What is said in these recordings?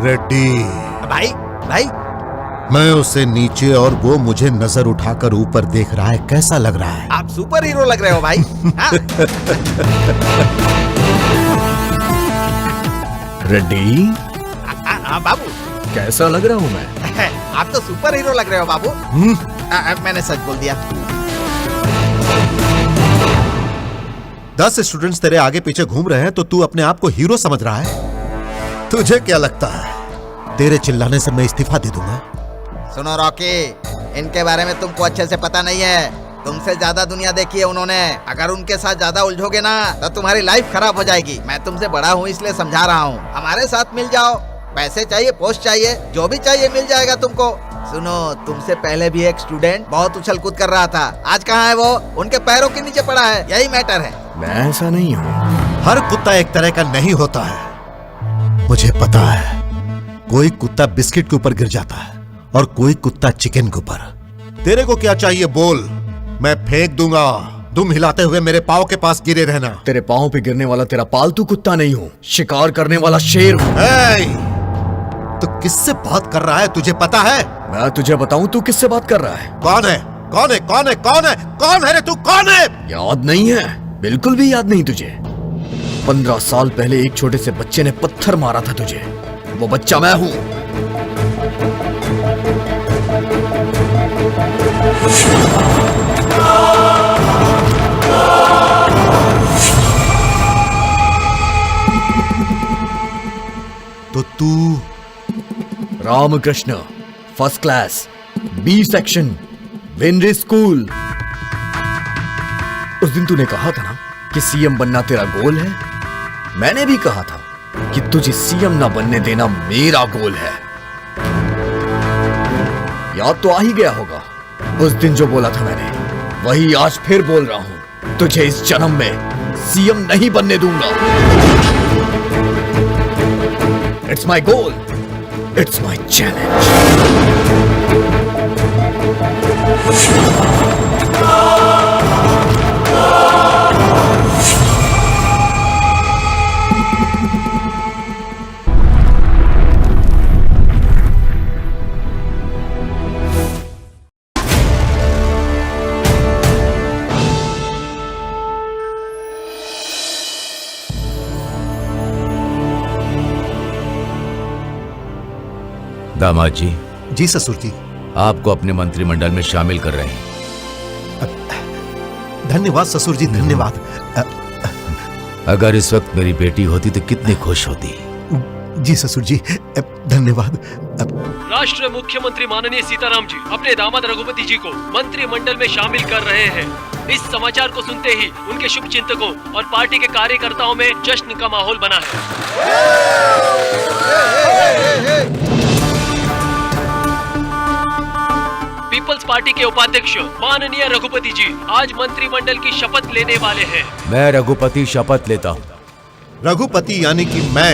रेड्डी। भाई भाई मैं उसे नीचे और वो मुझे नजर उठाकर ऊपर देख रहा है, कैसा लग रहा है? आप सुपर हीरो लग रहे हो भाई। हाँ? रेड्डी, हाँ बाबू, कैसा लग रहा हूँ मैं? आप तो सुपर हीरो लग रहे हो बाबू। मैंने सच बोल दिया। 10 स्टूडेंट्स तेरे आगे पीछे घूम रहे हैं तो तू अपने आप को हीरो समझ रहा है? तुझे क्या लगता है तेरे चिल्लाने से मैं इस्तीफा दे दूंगा? सुनो रॉकी, इनके बारे में तुमको अच्छे से पता नहीं है। तुमसे ज्यादा दुनिया देखी है उन्होंने। अगर उनके साथ ज्यादा उलझोगे ना तो तुम्हारी लाइफ खराब हो जाएगी। मैं तुमसे बड़ा हूँ इसलिए समझा रहा हूँ। हमारे साथ मिल जाओ। पैसे चाहिए, पोस्ट चाहिए, जो भी चाहिए मिल जाएगा तुमको। सुनो, तुमसे पहले भी एक स्टूडेंट बहुत उछल कूद कर रहा था। आज कहाँ है वो? उनके पैरों के नीचे पड़ा है। यही मैटर है। मैं ऐसा नहीं हूँ। हर कुत्ता एक तरह का नहीं होता है, मुझे पता है। कोई कुत्ता बिस्किट के ऊपर गिर जाता है और कोई कुत्ता चिकन के ऊपर। तेरे को क्या चाहिए बोल, मैं फेंक दूंगा। तुम हिलाते हुए मेरे पाँव के पास गिरे रहना। तेरे पाँव पे गिरने वाला तेरा पालतू कुत्ता नहीं हूँ, शिकार करने वाला शेर हूँ। तो किससे बात कर रहा है तुझे पता है? मैं तुझे बताऊं तू किससे बात कर रहा है? कौन है? कौन है? कौन है? कौन है? कौन है रे तू? कौन है? याद नहीं है? बिल्कुल भी याद नहीं तुझे? 15 साल पहले एक छोटे से बच्चे ने पत्थर मारा था तुझे। वो बच्चा मैं हूं। तो तू Ramkrishna, first class, B section, वेनरी स्कूल। उस दिन तूने कहा था ना कि सीएम बनना तेरा गोल है। मैंने भी कहा था कि तुझे सीएम ना बनने देना मेरा गोल है। याद तो आ ही गया होगा उस दिन जो बोला था मैंने, वही आज फिर बोल रहा हूं। तुझे इस जन्म में सीएम नहीं बनने दूंगा। It's my goal, it's my challenge. दामाद जी। जी ससुर जी। आपको अपने मंत्रिमंडल में शामिल कर रहे हैं। धन्यवाद ससुर जी, धन्यवाद। अगर इस वक्त मेरी बेटी होती तो कितनी खुश होती। जी ससुर जी, धन्यवाद। राष्ट्र मुख्यमंत्री माननीय सीताराम जी अपने दामाद रघुपति जी को मंत्रिमंडल में शामिल कर रहे हैं। इस समाचार को सुनते ही उनके शुभ चिंतकों और पार्टी के कार्यकर्ताओं में जश्न का माहौल बना है। पीपल्स पार्टी के उपाध्यक्ष माननीय रघुपति जी आज मंत्रिमंडल की शपथ लेने वाले हैं। मैं रघुपति शपथ लेता हूँ। रघुपति यानी कि मैं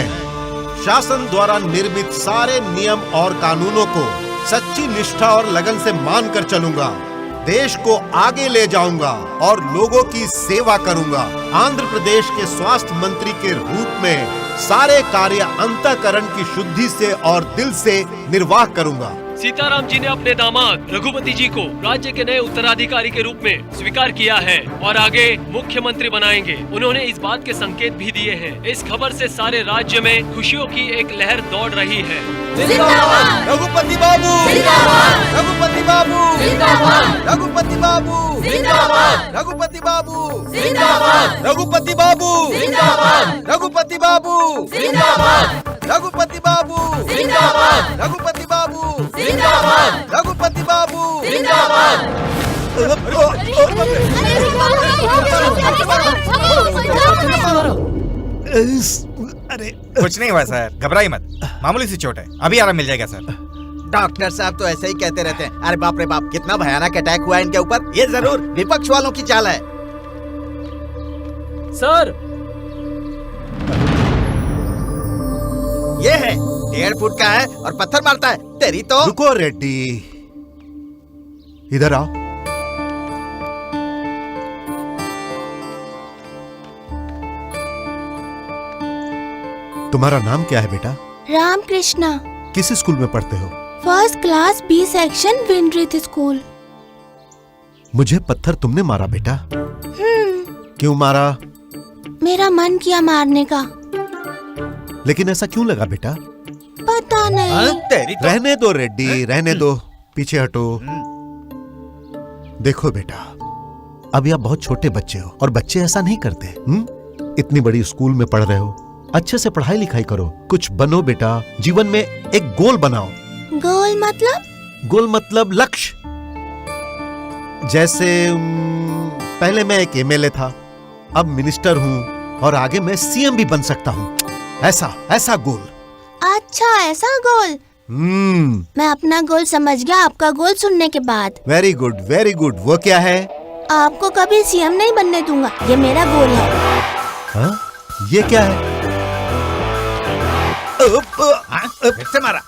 शासन द्वारा निर्मित सारे नियम और कानूनों को सच्ची निष्ठा और लगन से मानकर चलूंगा। देश को आगे ले जाऊंगा और लोगों की सेवा करूंगा। आंध्र प्रदेश के स्वास्थ्य मंत्री के रूप में सारे कार्य अंतःकरण की शुद्धि से और दिल से निर्वाह करूंगा। सीताराम जी ने अपने दामाद रघुपति जी को राज्य के नए उत्तराधिकारी के रूप में स्वीकार किया है और आगे मुख्यमंत्री बनाएंगे। उन्होंने इस बात के संकेत भी दिए हैं। इस खबर से सारे राज्य में खुशियों की एक लहर दौड़ रही है। जिंदाबाद रघुपति बाबू, जिंदाबाद रघुपति बाबू, जिंदाबाद रघुपति बाबू, जिंदाबाद रघुपति बाबू, जिंदाबाद रघुपति बाबू, जिंदाबाद रघुपति बाबू, जिंदाबाद रघुपति बाबू, जिंदाबाद रघुपति बाबू, जिंदाबाद रघुपति बाबू, जिंदाबाद। अरे कुछ नहीं हुआ सर, घबराइए मत, मामूली सी चोट है, अभी आराम मिल जाएगा सर। डॉक्टर साहब तो ऐसे ही कहते रहते हैं। अरे बाप रे बाप, कितना भयानक अटैक हुआ है इनके ऊपर। ये जरूर विपक्ष वालों की चाल है। सर ये है 1.5 फुट का है और पत्थर मारता है। तेरी तो रुको रेड्डी, इधर आओ। तुम्हारा नाम क्या है बेटा? राम कृष्णा, किस स्कूल में पढ़ते हो? फर्स्ट क्लास बी सेक्शन विंड्रिथ स्कूल। मुझे पत्थर तुमने मारा बेटा? क्यों मारा? मेरा मन किया मारने का। लेकिन ऐसा क्यों लगा बेटा? पता नहीं। तेरी तो रहने दो रेड्डी, रहने दो, पीछे हटो। देखो बेटा, अभी आप बहुत छोटे बच्चे हो और बच्चे ऐसा नहीं करते। इतनी बड़ी स्कूल में पढ़ रहे हो, अच्छे से पढ़ाई लिखाई करो, कुछ बनो बेटा, जीवन में एक गोल बनाओ। गोल मतलब? गोल मतलब लक्ष्य। जैसे पहले मैं एक एमएलए था, अब मिनिस्टर हूं और आगे मैं सीएम भी बन सकता हूं। ऐसा गोल। अच्छा, ऐसा गोल। मैं अपना गोल समझ गया आपका गोल सुनने के बाद। Very good, very good. वो क्या है? आपको कभी सीएम नहीं बनने दूंगा, ये मेरा गोल है। हाँ? ये क्या है? फिर से मारा।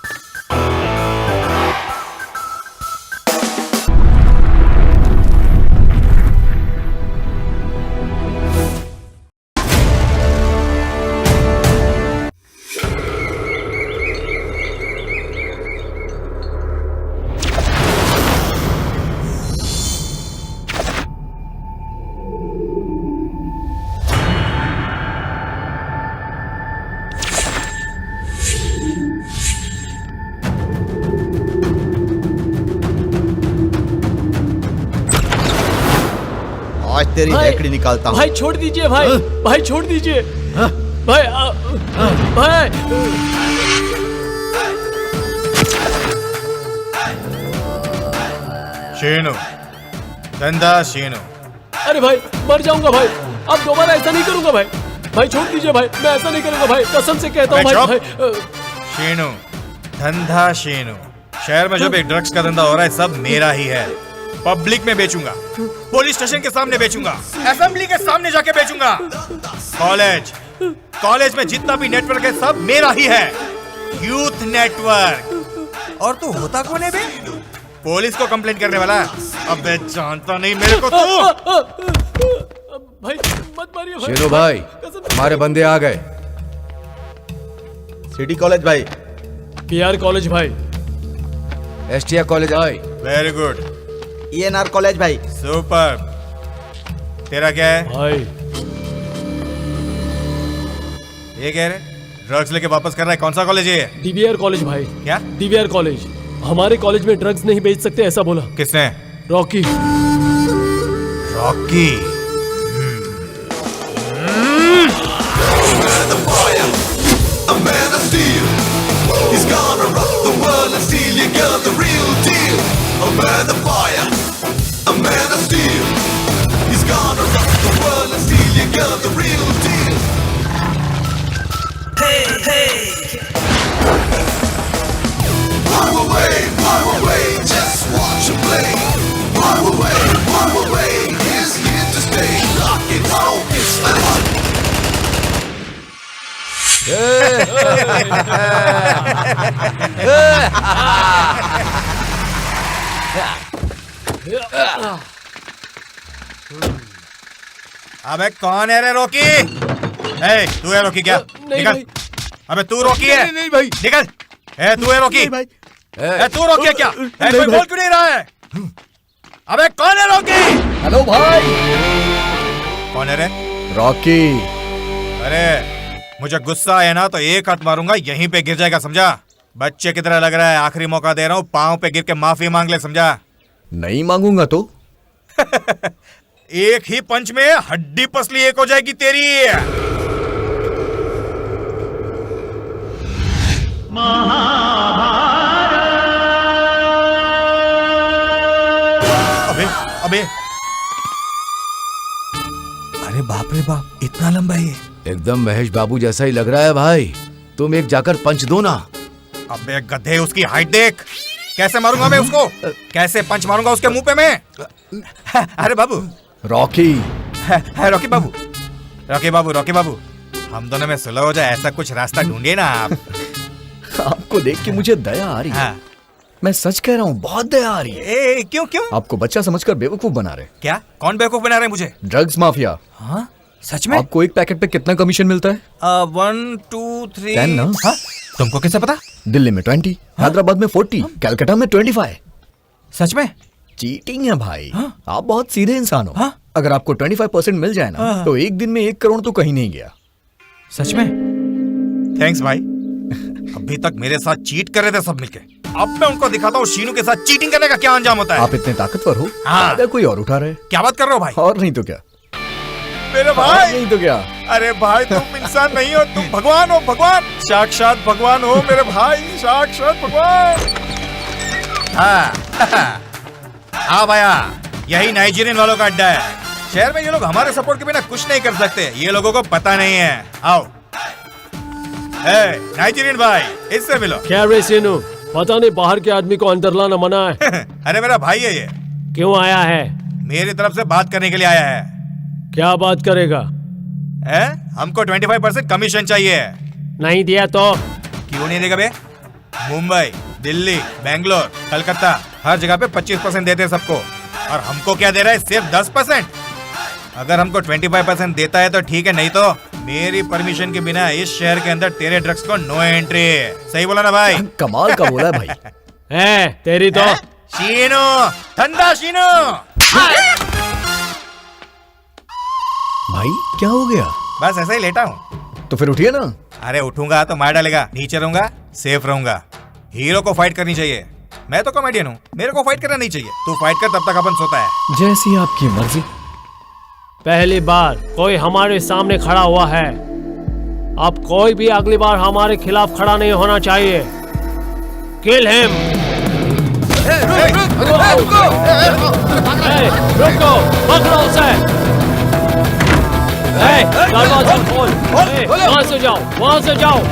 आज तेरी रेकड़ी निकालता हूँ। भाई छोड़ दीजिए भाई, भाई छोड़ दीजिए भाई, भाई। शीनू, धंधा शीनू। अरे भाई मर जाऊंगा भाई, अब दोबारा ऐसा नहीं करूंगा भाई। भाई छोड़ दीजिए भाई, मैं ऐसा नहीं करूंगा भाई, कसम से कहता हूँ भाई। भाई शीनू, धंधा शीनू। शहर में जो भी ड्रग्स का धंधा हो रहा है सब मेरा ही है। पब्लिक में बेचूंगा, पुलिस स्टेशन के सामने बेचूंगा, असेंबली के सामने जाके बेचूंगा। कॉलेज में जितना भी नेटवर्क है सब मेरा ही है, यूथ नेटवर्क। और तू होता कौन है बे? पुलिस को कंप्लेंट करने वाला? अबे जानता नहीं मेरे को तू। भाई मत मारिए भाई। शेरू भाई, हमारे बंदे आ गए। सिटी कॉलेज भाई। पीआर कॉलेज भाई। एसटीआर कॉलेज भाई। Very good. ईएनआर कॉलेज भाई। सुपर। तेरा क्या है भाई? ये कह रहे ड्रग्स लेके वापस कर रहा है, कौन सा कॉलेज है ये? डीवीआर कॉलेज भाई। क्या? DVR college. हमारे कॉलेज में ड्रग्स नहीं बेच सकते ऐसा बोला। किसने? रॉकी। रॉकी। अबे कौन है रे रॉकी? तू है रॉकी क्या? नहीं निकल। भाई। अबे तू रॉकी है? नहीं भाई। निकल। तू है रॉकी? भाई। तू रॉकी है क्या? कोई भाई। बोल क्यों नहीं रहा है? अबे कौन है रॉकी? हेलो भाई। कौन है रे? रॉकी। अरे मुझे गुस्सा आया ना तो एक हाथ मारूंगा, यहीं पे गिर जाएगा, समझा? बच्चे की तरह लग रहा है, आखिरी मौका दे रहा हूँ, पाँव पे गिर के माफी मांग ले, समझा? नहीं मांगूंगा तो? एक ही पंच में हड्डी पसली एक हो जाएगी तेरी। अबे अबे, अरे बाप रे बाप, इतना लंबा है ये। एकदम महेश बाबू जैसा ही लग रहा है भाई। तुम एक जाकर पंच दो ना। अबे गधे, उसकी हाइट देख। कैसे मारूंगा मैं उसको? कैसे पंच मारूंगा उसके मुंह पे मैं? अरे बाबू। रॉकी। रॉकी बाबू, रॉकी बाबू, रॉकी बाबू, हम दोनों में सुलह हो जाए ऐसा कुछ रास्ता ढूंढिए ना आप। आपको देख के मुझे दया आ रही है। हाँ। मैं सच कह रहा हूँ, बहुत दया आ रही है। क्यों क्यों? आपको बच्चा समझकर बेवकूफ बना रहे। क्या? कौन बेवकूफ बना रहे हैं मुझे? Drugs mafia. हाँ? सच में? आपको एक पैकेट पे कितना कमीशन मिलता है? 1 2 3 10 ना? हाँ? तुमको कैसे पता? दिल्ली में 20, हैदराबाद में 40, कलकत्ता में 25। सच में? चीटिंग है भाई। आप बहुत सीधे इंसान हो। हाँ? अगर आपको 25% मिल जाए ना तो एक दिन में 1 करोड़ तो कहीं नहीं गया। सच में? थैंक्स भाई। अभी तक मेरे साथ चीट कर रहे थे सब मिलके, अब मैं उनको दिखाता हूँ शीनू के साथ चीटिंग करने का क्या अंजाम होता है। आप इतने ताकतवर हो, हाँ। अगर कोई और उठा रहे। क्या बात कर रहे हो भाई? और नहीं तो क्या, मेरे और भाई। नहीं तो क्या। अरे भाई तुम इंसान नहीं हो, तुम भगवान हो, भगवान, साक्षात भगवान हो मेरे भाई, साक्षात भगवान। हाँ भैया, यही नाइजीरियन वालों का अड्डा है। शहर में ये लोग हमारे सपोर्ट के बिना कुछ नहीं कर सकते, ये लोगों को पता नहीं है। आओ। नाइजीरियन भाई, इससे मिलो। क्या रे सीनू, पता नहीं बाहर के आदमी को अंदर लाना मना है। अरे मेरा भाई है ये, क्यों आया है? मेरी तरफ से बात करने के लिए आया है। क्या बात करेगा? हमको 25% कमीशन चाहिए। नहीं दिया तो? क्यों नहीं देगा बे? मुंबई, दिल्ली, बेंगलोर, कलकत्ता, हर जगह पे 25% देते हैं सबको, और हमको क्या दे रहा है? सिर्फ 10%। अगर हमको 25% देता है तो ठीक है, नहीं तो मेरी परमिशन के बिना इस शहर के अंदर तेरे ड्रग्स को नो एंट्री। सही बोला ना भाई? कमाल का बोला है भाई। तेरी तो। शीनू, ठंडा शीनू। भाई क्या हो गया? बस ऐसा ही लेटा हूँ। तो फिर उठिए ना। अरे उठूंगा तो मार डालेगा, नीचे रहूंगा सेफ रहूंगा। हीरो को फाइट करनी चाहिए, मैं तो कॉमेडियन हूँ, मेरे को फाइट करना नहीं चाहिए। तू फाइट कर, तब तक अपन सोता है। जैसी आपकी मर्जी। पहली बार कोई हमारे सामने खड़ा हुआ है, अब कोई भी अगली बार हमारे खिलाफ खड़ा नहीं होना चाहिए। Kill him. रुको, पकड़ो उसे। दरवाजा खोल। वहां से जाओ, वहां से जाओ।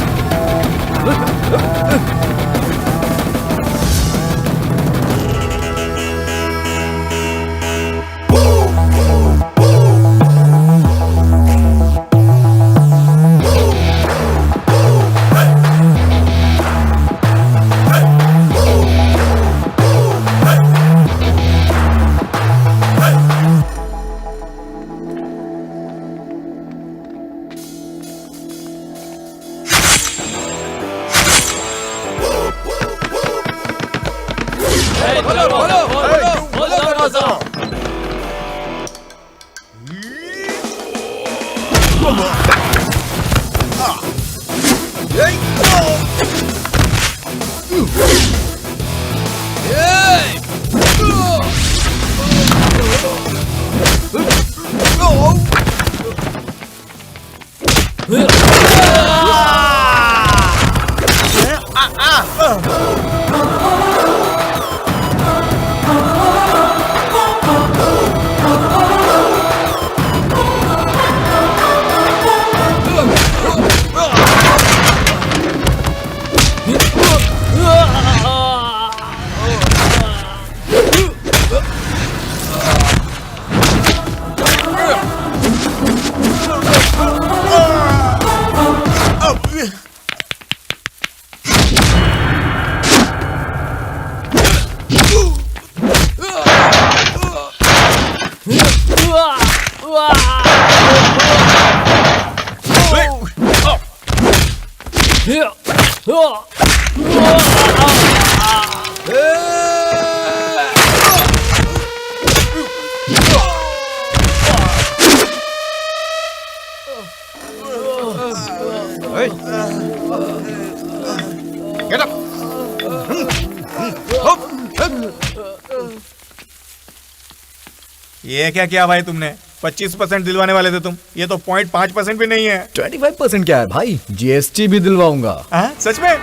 ये क्या किया भाई तुमने? 25% दिलवाने वाले थे तुम, ये तो 0.5% भी नहीं है। 25% क्या है भाई, GST भी दिलवाऊंगा। सच में?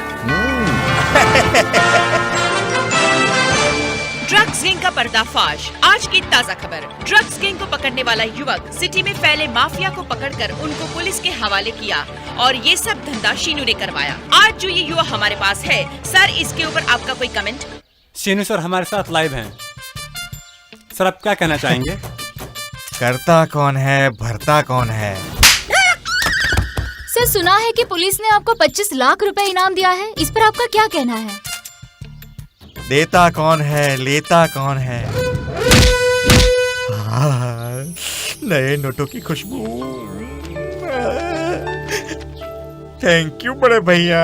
ड्रग्स गैंग का पर्दाफाश। आज की ताजा खबर, ड्रग्स गैंग को पकड़ने वाला युवक सिटी में फैले माफिया को पकड़कर उनको पुलिस के हवाले किया, और ये सब धंधा शीनू ने करवाया। आज जो ये युवक हमारे पास है, सर इसके ऊपर आपका कोई कमेंट? शीनू सर हमारे साथ लाइव हैं। सर आप क्या कहना चाहेंगे? करता कौन है, भरता कौन है? सर सुना है कि पुलिस ने आपको 25 लाख रुपए इनाम दिया है, इस पर आपका क्या कहना है? देता कौन है, लेता कौन है? नए नोटों की खुशबू। थैंक यू बड़े भैया।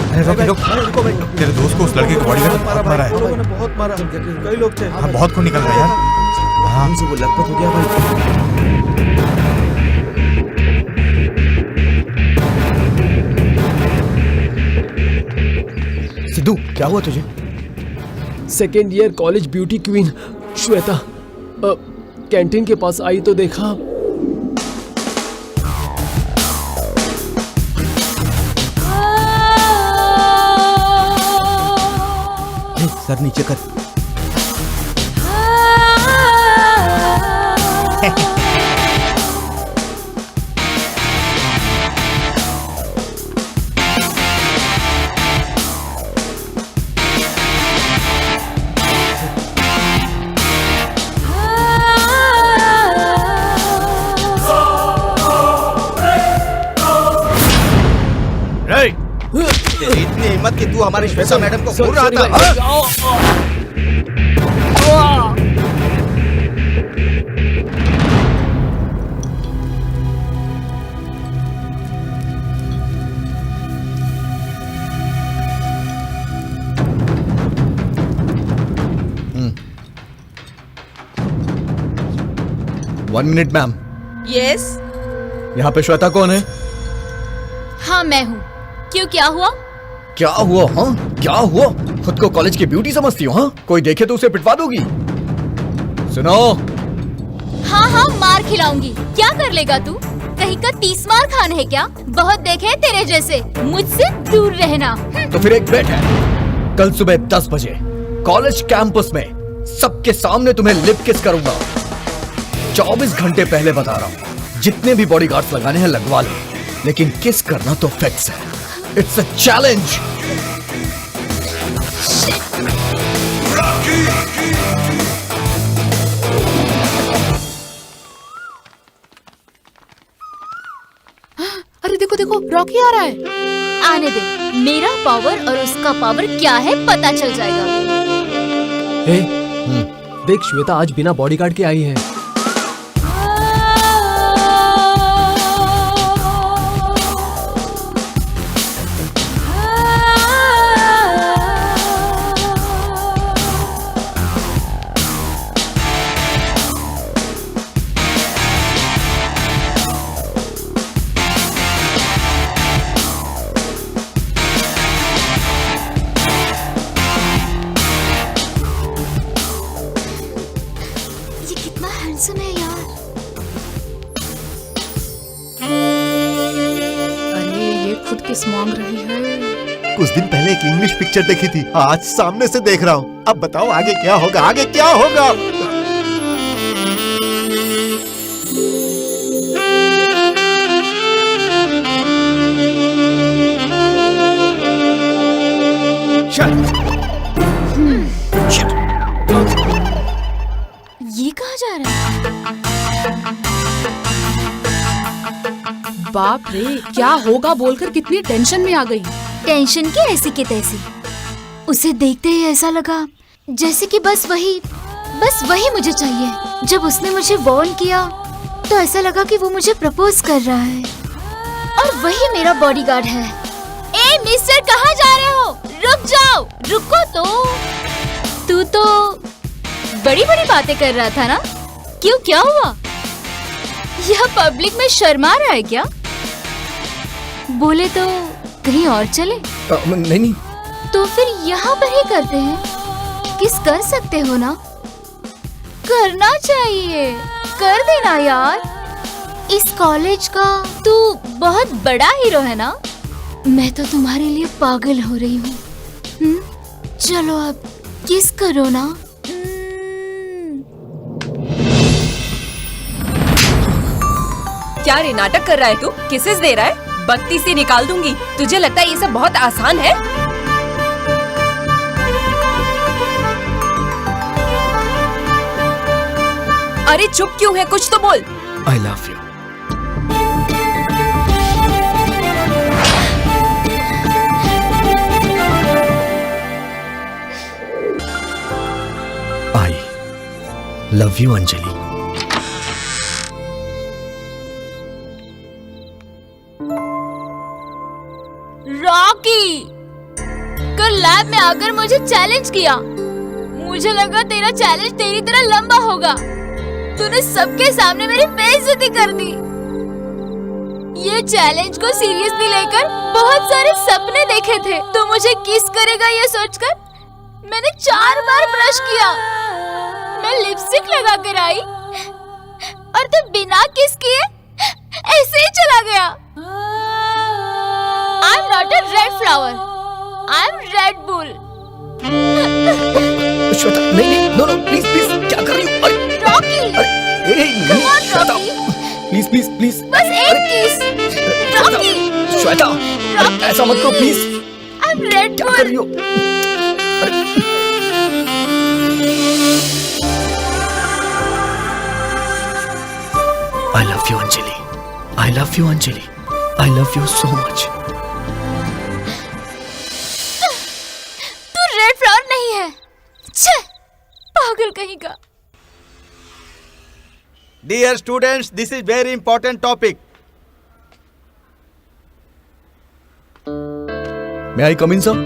अरे रुक तेरे दोस्त को उस लड़के को बॉडी में बहुत मारा है। बहुत मारा, कई लोग थे। हाँ, बहुत खून निकल रहा है यार। हाँ से वो लखपत हो गया भाई। सिद्धू, क्या हुआ तुझे? Second year college beauty queen Shweta canteen के पास आई तो देखा सर नीचे कर। तेरी इतनी हिम्मत कि तू हमारी श्वेता मैडम को घूर रहा था। One minute ma'am. यस। यहाँ पे श्वेता कौन है? हाँ मैं हूँ। क्यों, क्या हुआ? क्या हुआ? हाँ क्या हुआ? खुद को कॉलेज की ब्यूटी समझती हो? हाँ, कोई देखे तो उसे पिटवा दोगी। सुनो। हाँ हाँ मार खिलाऊंगी। क्या कर लेगा तू? कहीं का 30 मार खान है क्या? बहुत देखे तेरे जैसे, मुझसे दूर रहना। तो फिर एक बेट है, कल सुबह 10 बजे कॉलेज कैंपस में सबके सामने तुम्हें लिप किस करूंगा। 24 घंटे पहले बता रहा हूँ, जितने भी बॉडीगार्ड्स लगाने हैं लगवा लो, लेकिन किस करना तो फिक्स है। It's a challenge. अरे देखो देखो, रॉकी आ रहा है। आने दे, मेरा पावर और उसका पावर क्या है पता चल जाएगा। हे, देख श्वेता आज बिना बॉडीगार्ड के आई है। मांग रही है। कुछ दिन पहले एक इंग्लिश पिक्चर देखी थी, आज सामने से देख रहा हूँ। अब बताओ आगे क्या होगा, आगे क्या होगा? ये कहाँ जा रहा है? बाप रे, क्या होगा बोलकर कितनी टेंशन में आ गई। टेंशन की ऐसी की तैसी। उसे देखते ही ऐसा लगा जैसे कि बस वही मुझे चाहिए। जब उसने मुझे वार्न किया तो ऐसा लगा कि वो मुझे प्रपोज कर रहा है और वही मेरा बॉडीगार्ड है। ए मिस्टर, कहाँ जा रहे हो? रुक जाओ, रुको तो। तू तो बड़ी बड़ी बातें कर रहा था ना? क्यों, क्या हुआ? यह पब्लिक में शर्मा रहा है क्या? बोले तो कहीं और चले? नहीं। तो फिर यहाँ पर ही करते हैं। किस कर सकते हो ना? करना चाहिए, कर देना यार। इस कॉलेज का तू बहुत बड़ा हीरो है ना? मैं तो तुम्हारे लिए पागल हो रही हूँ। चलो अब किस करो ना। क्या रे, नाटक कर रहा है तू? किसेस दे रहा है? बत्ती से निकाल दूंगी। तुझे लगता है ये सब बहुत आसान है? अरे चुप क्यों है, कुछ तो बोल। I love you. I love you, Anjali. जो लैब में आकर मुझे चैलेंज किया। मुझे लगा तेरा चैलेंज तेरी तरह लंबा होगा। तूने सबके सामने मेरी बेइज्जती कर दी। ये चैलेंज को सीरियसली लेकर बहुत सारे सपने देखे थे। तू मुझे किस करेगा ये सोचकर मैंने 4 बार ब्रश किया। मैं लिपस्टिक लगा कर आई और तू बिना किस किए ऐसे ही चला गया। I am not a red flower, I am red bull. Shweta, नहीं, नो, प्लीज, क्या कर रही हो? अरे, श्वेता, प्लीज, बस एक किस, रॉकी। श्वेता, ऐसा मत करो प्लीज। आई एम रेड क्या कर रही हो? I love you, Anjali. I love you, Anjali. I love you so much. तू रेड फ्लावर नहीं है। छे, पागल कहीं का। Dear students, this is very important topic. May I come in, sir?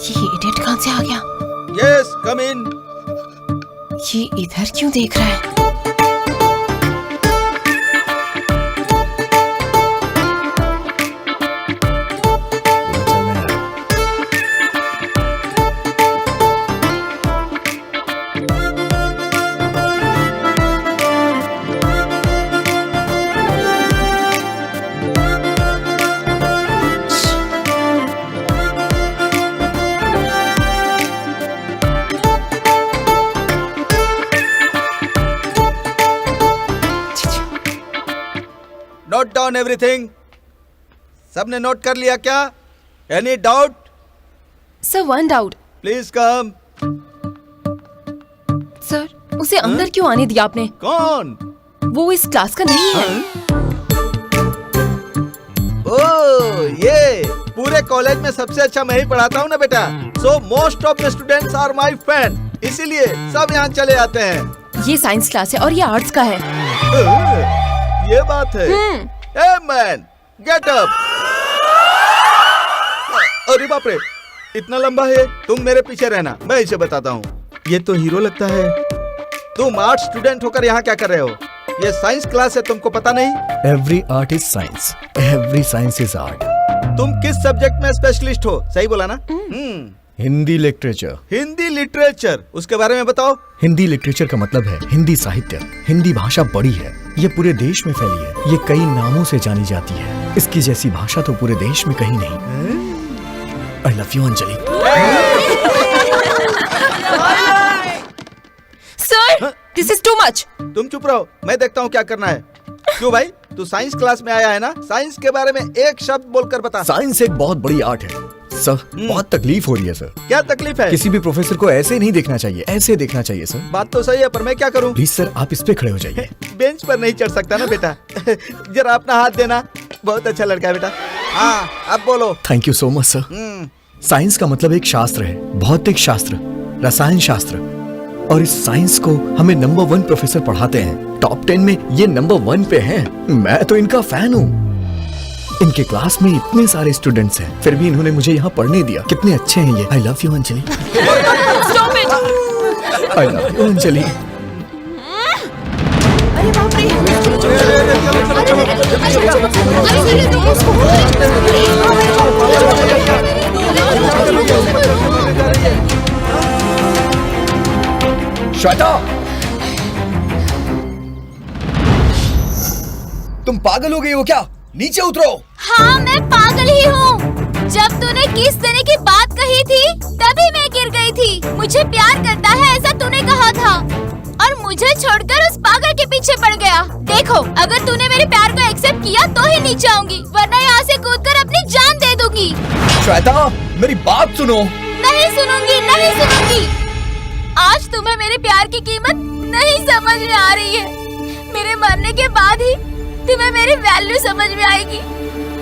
ये इडियट कहाँ से आ गया? Yes, come in. ये इधर क्यों देख रहा है? Note down everything. सबने नोट कर लिया क्या? Any doubt? Sir, one doubt. Please come. Sir, उसे अंदर क्यों आने दिया आपने? कौन? वो इस क्लास का नहीं है। ओह, ये पूरे कॉलेज में सबसे अच्छा मैं ही पढ़ाता हूँ ना बेटा। So most of the students are my fan. इसीलिए सब यहाँ चले आते हैं। ये साइंस क्लास है और ये आर्ट्स का है। ये बात है। Hey man, get up. अरे बाप रे, इतना लंबा है। तुम मेरे पीछे रहना, मैं इसे बताता हूँ। ये तो हीरो लगता है। तुम आर्ट स्टूडेंट होकर यहाँ क्या कर रहे हो? ये साइंस क्लास है, तुमको पता नहीं? Every art is science. Every science is art. तुम किस सब्जेक्ट में स्पेशलिस्ट हो? सही बोला ना? हिंदी लिटरेचर। हिंदी लिटरेचर, उसके बारे में बताओ। हिंदी लिटरेचर का मतलब है हिंदी साहित्य। हिंदी भाषा बड़ी है, ये पूरे देश में फैली है। ये कई नामों से जानी जाती है। इसकी जैसी भाषा तो पूरे देश में कहीं नहीं। I love you Anjali. Sir, this is too much. तुम चुप रहो, मैं देखता हूँ क्या करना है। क्यों भाई, तू साइंस क्लास में आया है ना? साइंस के बारे में एक शब्द बोलकर बता। साइंस एक बहुत बड़ी आर्ट है सर। बहुत तकलीफ हो रही है सर। क्या तकलीफ है? किसी भी प्रोफेसर को ऐसे नहीं देखना चाहिए, ऐसे देखना चाहिए सर। बात तो सही है, पर मैं क्या करूं? प्लीज सर, आप इस पे खड़े हो जाइए। बेंच पर नहीं चढ़ सकता ना बेटा। जरा अपना हाथ देना। बहुत अच्छा लड़का है बेटा। हाँ, अब बोलो। Thank you so much sir. Science का मतलब एक शास्त्र है, भौतिक शास्त्र, रसायन शास्त्र। और इस साइंस को हमें नंबर 1 प्रोफेसर पढ़ाते हैं। टॉप 10 में ये नंबर 1 पे हैं। मैं तो इनका फैन हूँ। इनके क्लास में इतने सारे स्टूडेंट्स हैं, फिर भी इन्होंने मुझे यहाँ पढ़ने दिया। कितने अच्छे हैं ये। I love you Anjali. I love you Anjali. Shweta, तुम पागल हो गई हो क्या? नीचे उतरो। हाँ, मैं पागल ही हूँ। जब तूने किस तरह की बात कही थी तभी मैं गिर गई थी। मुझे प्यार करता है ऐसा तूने कहा था और मुझे छोड़कर उस पागल के पीछे पड़ गया। देखो, अगर तूने मेरे प्यार को एक्सेप्ट किया तो ही नीचे आऊंगी, वरना यहाँ से कूदकर अपनी जान दे दूंगी। श्वेता, मेरी बात सुनो। नहीं सुनूंगी, नहीं सुनूंगी। आज तुम्हें मेरे प्यार की कीमत नहीं समझ में आ रही है। मेरे मरने के बाद ही तुम्हें मेरी वैल्यू समझ में आएगी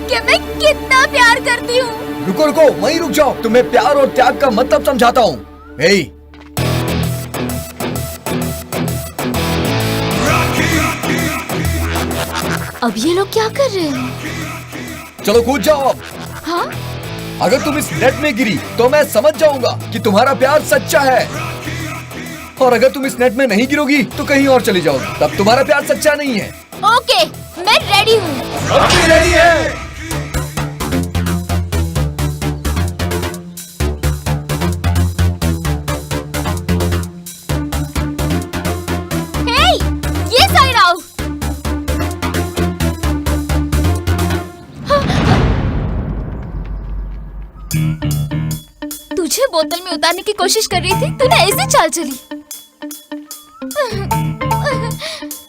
कि मैं कितना प्यार करती हूँ। रुको रुको, वहीं रुक जाओ। तुम्हें प्यार और त्याग का मतलब समझाता हूँ। अब ये लोग क्या कर रहे हैं? चलो कूद जाओ अब। हाँ? अगर तुम इस नेट में गिरी तो मैं समझ जाऊंगा कि तुम्हारा प्यार सच्चा है, और अगर तुम इस नेट में नहीं गिरोगी तो कहीं और चली जाओगी, तब तुम्हारा प्यार सच्चा नहीं है। ओके, मैं रेडी हूँ। रेडी है। हे, ये साइड आओ। तुझे बोतल में उतारने की कोशिश कर रही थी, तूने ऐसी चाल चली।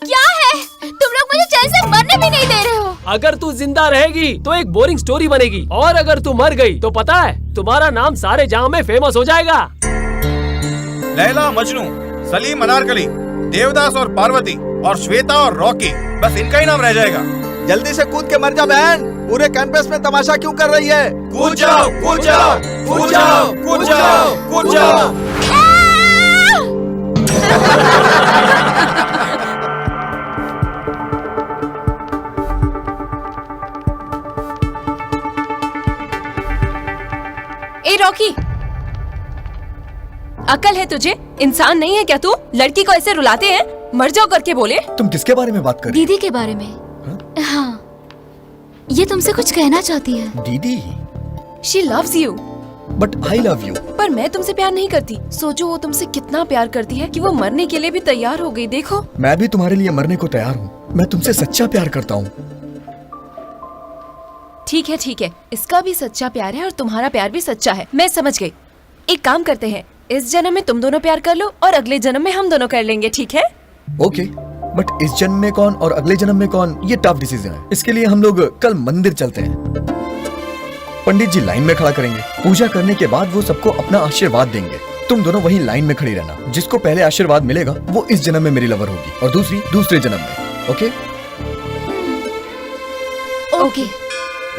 क्या है, तुम लोग मुझे चैन से मरने भी नहीं दे रहे हो। अगर तू जिंदा रहेगी तो एक बोरिंग स्टोरी बनेगी, और अगर तू मर गई तो पता है तुम्हारा नाम सारे जहां में फेमस हो जाएगा। लैला मजनू, सलीम अनारकली, देवदास और पार्वती, और श्वेता और रॉकी, बस इनका ही नाम रह जाएगा। जल्दी से कूद के मर जा बहन। पूरे कैंपस में तमाशा क्यों कर रही है? कूद जाओ, कूद जाओ, कूद जाओ, कूद जाओ, कूद जाओ। ए रॉकी, अकल है तुझे? इंसान नहीं है क्या तू? लड़की को ऐसे रुलाते हैं, मर जाओ करके बोले। तुम किसके बारे में बात कर रही हो? दीदी के बारे में। हाँ, ये तुमसे कुछ कहना चाहती है। दीदी? She loves you. But I love you. पर मैं तुमसे प्यार नहीं करती। सोचो वो तुमसे कितना प्यार करती है कि वो मरने के लिए भी तैयार हो गई। देखो, मैं भी तुम्हारे लिए मरने को तैयार हूँ। मैं तुमसे सच्चा प्यार करता हूँ। ठीक है ठीक है, इसका भी सच्चा प्यार है और तुम्हारा प्यार भी सच्चा है। मैं समझ गई। एक काम करते हैं, इस जन्म में तुम दोनों प्यार कर लो और अगले जन्म में हम दोनों कर लेंगे, ठीक है? ओके, बट इस जन्म में कौन और अगले जन्म में कौन, ये टफ डिसीजन है। इसके लिए हम लोग कल मंदिर चलते हैं। पंडित जी लाइन में खड़ा करेंगे। पूजा करने के बाद वो सबको अपना आशीर्वाद देंगे। तुम दोनों वहीं लाइन में खड़ी रहना। जिसको पहले आशीर्वाद मिलेगा वो इस जन्म में मेरी लवर होगी, और दूसरी दूसरे जन्म में। ओके? ओके।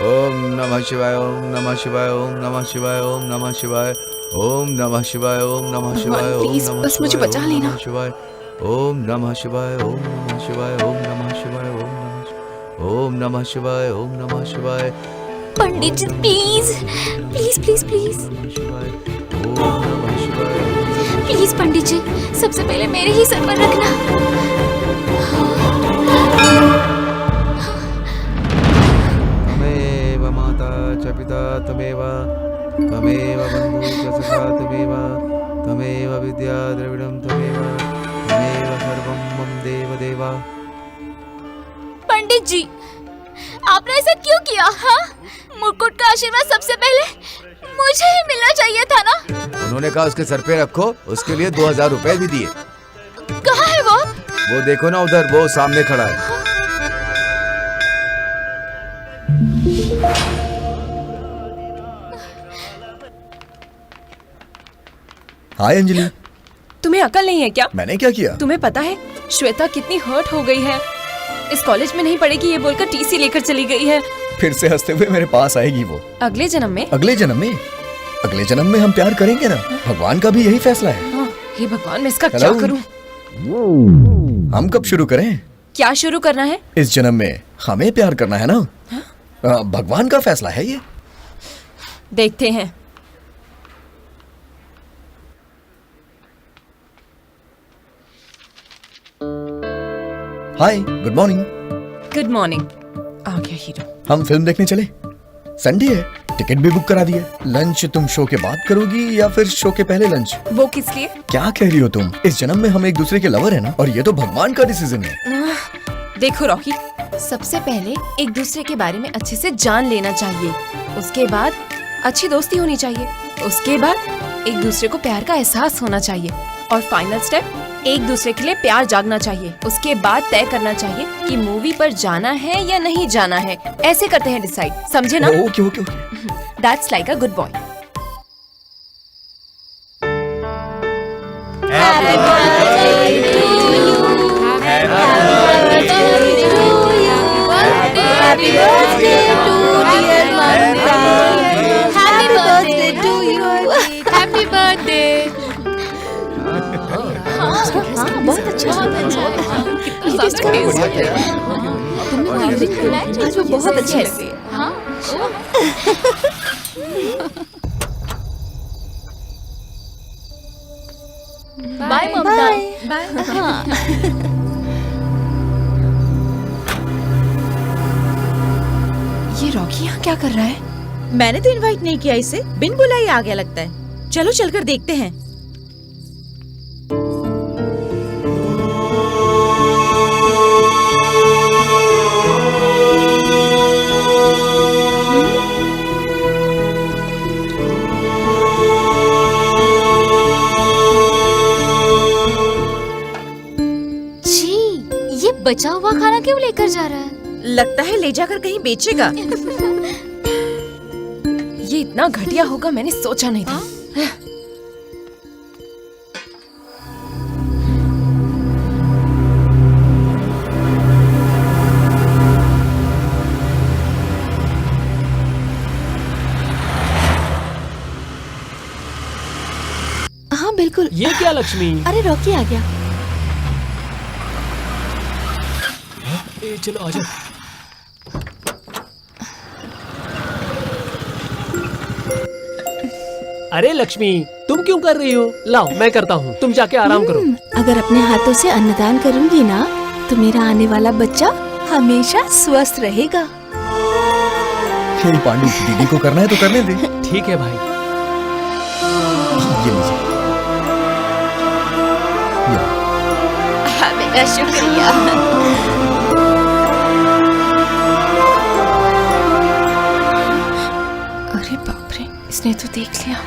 ओम नमः शिवाय, ओम नमः शिवाय, ओम नमः शिवाय, ओम नमः शिवाय, ओम नमः शिवाय, ओम नमः शिवाय, ओम प्लीज बस मुझे बचा लेना। शिवाय, ओम नमः शिवाय, ओम नमः शिवाय, ओम नमः शिवाय, ओम नमः शिवाय, ओम नमः शिवाय। Pandit ji please please please please please pandit ji, सबसे पहले मेरे ही सर पर रखना। त्वमेव माता च पिता त्वमेव, त्वमेव बन्धुः च सखा त्वमेव, त्वमेव विद्या द्रविडं त्वमेव, त्वमेव सर्वं मम देव देवा। पंडित जी, आपने ऐसा क्यों किया? हाँ, मुकुट का आशीर्वाद सबसे पहले मुझे ही मिलना चाहिए था ना। उन्होंने कहा उसके सर पे रखो, उसके लिए 2000 रुपए भी दिए। कहाँ है वो? वो देखो ना उधर, वो सामने खड़ा है। हाय अंजलि। तुम्हें अकल नहीं है क्या? मैंने क्या किया? तुम्हें पता है श्वेता कितनी हर्ट हो गई है? इस कॉलेज में नहीं पढ़ेगी ये बोलकर टीसी लेकर चली गई है। फिर से हंसते हुए मेरे पास आएगी वो। अगले जन्म में? अगले जन्म में? अगले जन्म में हम प्यार करेंगे ना। भगवान का भी यही फैसला है। हाँ, हे भगवान, मैं इसका क्या करूं? हम कब शुरू करें? क्या शुरू करना है? इस जन्म में हमें प्यार करना है ना। भगवान का फैसला है ये। देखते हैं। Hi, good morning. Good morning. आ गया हीरो। हम फिल्म देखने चले। संडे है, टिकट भी बुक करा दिया। लंच तुम शो के बाद करोगी या फिर शो के पहले लंच? वो किस लिए? क्या कह रही हो तुम? इस जन्म में हम एक दूसरे के लवर है ना, और ये तो भगवान का डिसीजन है। देखो रॉकी, सबसे पहले एक दूसरे के बारे में अच्छे से जान लेना चाहिए। उसके बाद अच्छी दोस्ती होनी चाहिए। उसके बाद एक दूसरे को प्यार का एहसास होना चाहिए। और फाइनल स्टेप, एक दूसरे के लिए प्यार जागना चाहिए। उसके बाद तय करना चाहिए कि मूवी पर जाना है या नहीं जाना है। ऐसे करते हैं डिसाइड, समझे ना? Okay okay okay. That's like a good boy. बहुत अच्छा बहुत अच्छा है। बाय ममता। बाय। हाँ। ये रॉकी यहाँ क्या कर रहा है? मैंने तो इनवाइट नहीं किया इसे, बिन बुलाए आ गया लगता है। चलो चलकर देखते हैं। छी, ये बचा हुआ खाना क्यों लेकर जा रहा है? लगता है ले जाकर कहीं बेचेगा। ये इतना घटिया होगा मैंने सोचा नहीं था। हाँ बिल्कुल। ये क्या लक्ष्मी? अरे रॉकी आ गया। चलो आ जाओ। अरे लक्ष्मी, तुम क्यों कर रही हो? लाओ मैं करता हूँ, तुम जाके आराम करो। अगर अपने हाथों से अन्नदान करूंगी ना तो मेरा आने वाला बच्चा हमेशा स्वस्थ रहेगा। हे पांडु, दीदी को करना है तो करने दे। ठीक है भाई। ये लीजिए। बेटा शुक्रिया। अरे बाप रे, इसने तो देख लिया।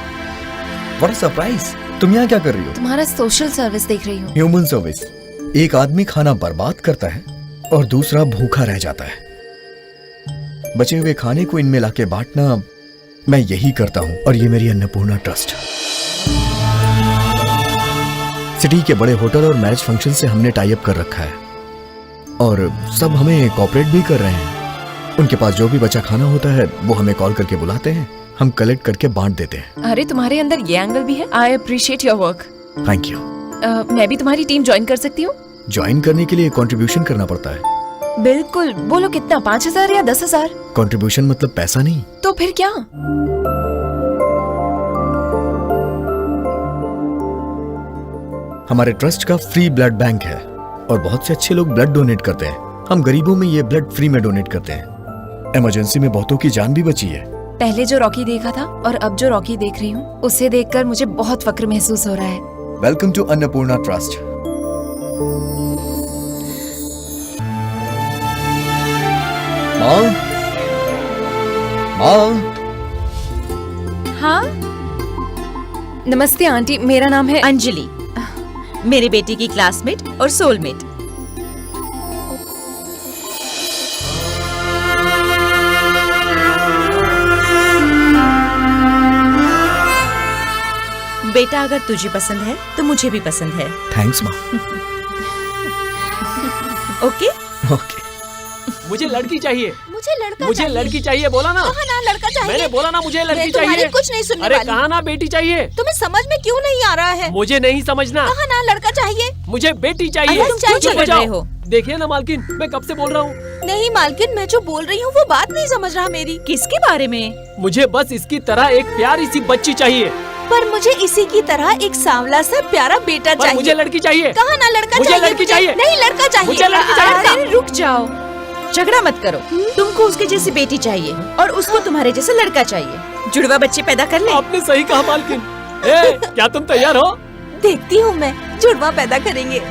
What a surprise! तुम यहाँ क्या कर रही हो? तुम्हारा सोशल सर्विस देख रही हूँ। Human service. एक आदमी खाना बर्बाद करता है और दूसरा भूखा रह जाता है। बचे हुए खाने को इनमें लाके बांटना मैं यही करता हूँ, और ये मेरी अन्नपूर्णा ट्रस्ट। सिटी के बड़े होटल और मैरिज फंक्शन से हमने टाई अप कर रखा है, और सब हमें कॉपरेट भी कर रहे हैं। उनके पास जो भी बचा खाना होता है वो हमें कॉल करके बुलाते हैं, हम कलेक्ट करके बांट देते हैं। अरे तुम्हारे अंदर ये एंगल भी है। I appreciate your work. Thank you. मैं भी तुम्हारी टीम ज्वाइन कर सकती हूँ? ज्वाइन करने के लिए कंट्रीब्यूशन करना पड़ता है। बिल्कुल। बोलो कितना, 5,000 या 10,000? कंट्रीब्यूशन मतलब पैसा नहीं। तो फिर क्या? हमारे ट्रस्ट का फ्री ब्लड बैंक है और बहुत से अच्छे लोग ब्लड डोनेट करते हैं। हम गरीबों में ये ब्लड फ्री में डोनेट करते हैं। इमरजेंसी में बहुतों की जान भी बची है। पहले जो रॉकी देखा था और अब जो रॉकी देख रही हूँ, उसे देखकर मुझे बहुत फक्र महसूस हो रहा है। Welcome to Annapurna Trust. माँ, माँ। हाँ नमस्ते आंटी, मेरा नाम है अंजलि, मेरी बेटी की क्लासमेट और सोलमेट। बेटा अगर तुझे पसंद है तो मुझे भी पसंद है। थैंक्स माँ। Okay okay. मुझे लड़की चाहिए। मुझे लड़की चाहिए बोला ना। कहा ना लड़का चाहिए। मैंने बोला ना मुझे लड़की तुम्हारी चाहिए। कुछ नहीं सुनने अरे वाली। कहा ना बेटी चाहिए। तुम्हें समझ में क्यों नहीं आ रहा है? मुझे नहीं समझना। कहा ना लड़का चाहिए। मुझे बेटी चाहिए। अरे तुम क्यों चुप झगड़ जाओ। रहे हो? देखिए ना मालकिन, मैं कब से बोल रहा हूँ। नहीं मालकिन, मैं जो बोल रही हूँ वो बात नहीं समझ रहा मेरी। किसके बारे में? मुझे बस इसकी तरह एक प्यारी सी बच्ची चाहिए। पर मुझे इसी की तरह एक सांवला सा प्यारा बेटा पर चाहिए। मुझे लड़की चाहिए। कहा ना लड़का मुझे चाहिए। लड़की चाहिए। नहीं लड़का चाहिए। मुझे लड़की चाहिए। अरे रुक जाओ, झगड़ा मत करो। तुमको उसके जैसी बेटी चाहिए और उसको तुम्हारे जैसा लड़का चाहिए। जुड़वा बच्चे पैदा कर ले। आपने सही कहा मालकिन। क्या तुम तैयार हो? देखती हूँ मैं, जुड़वा पैदा करेंगे।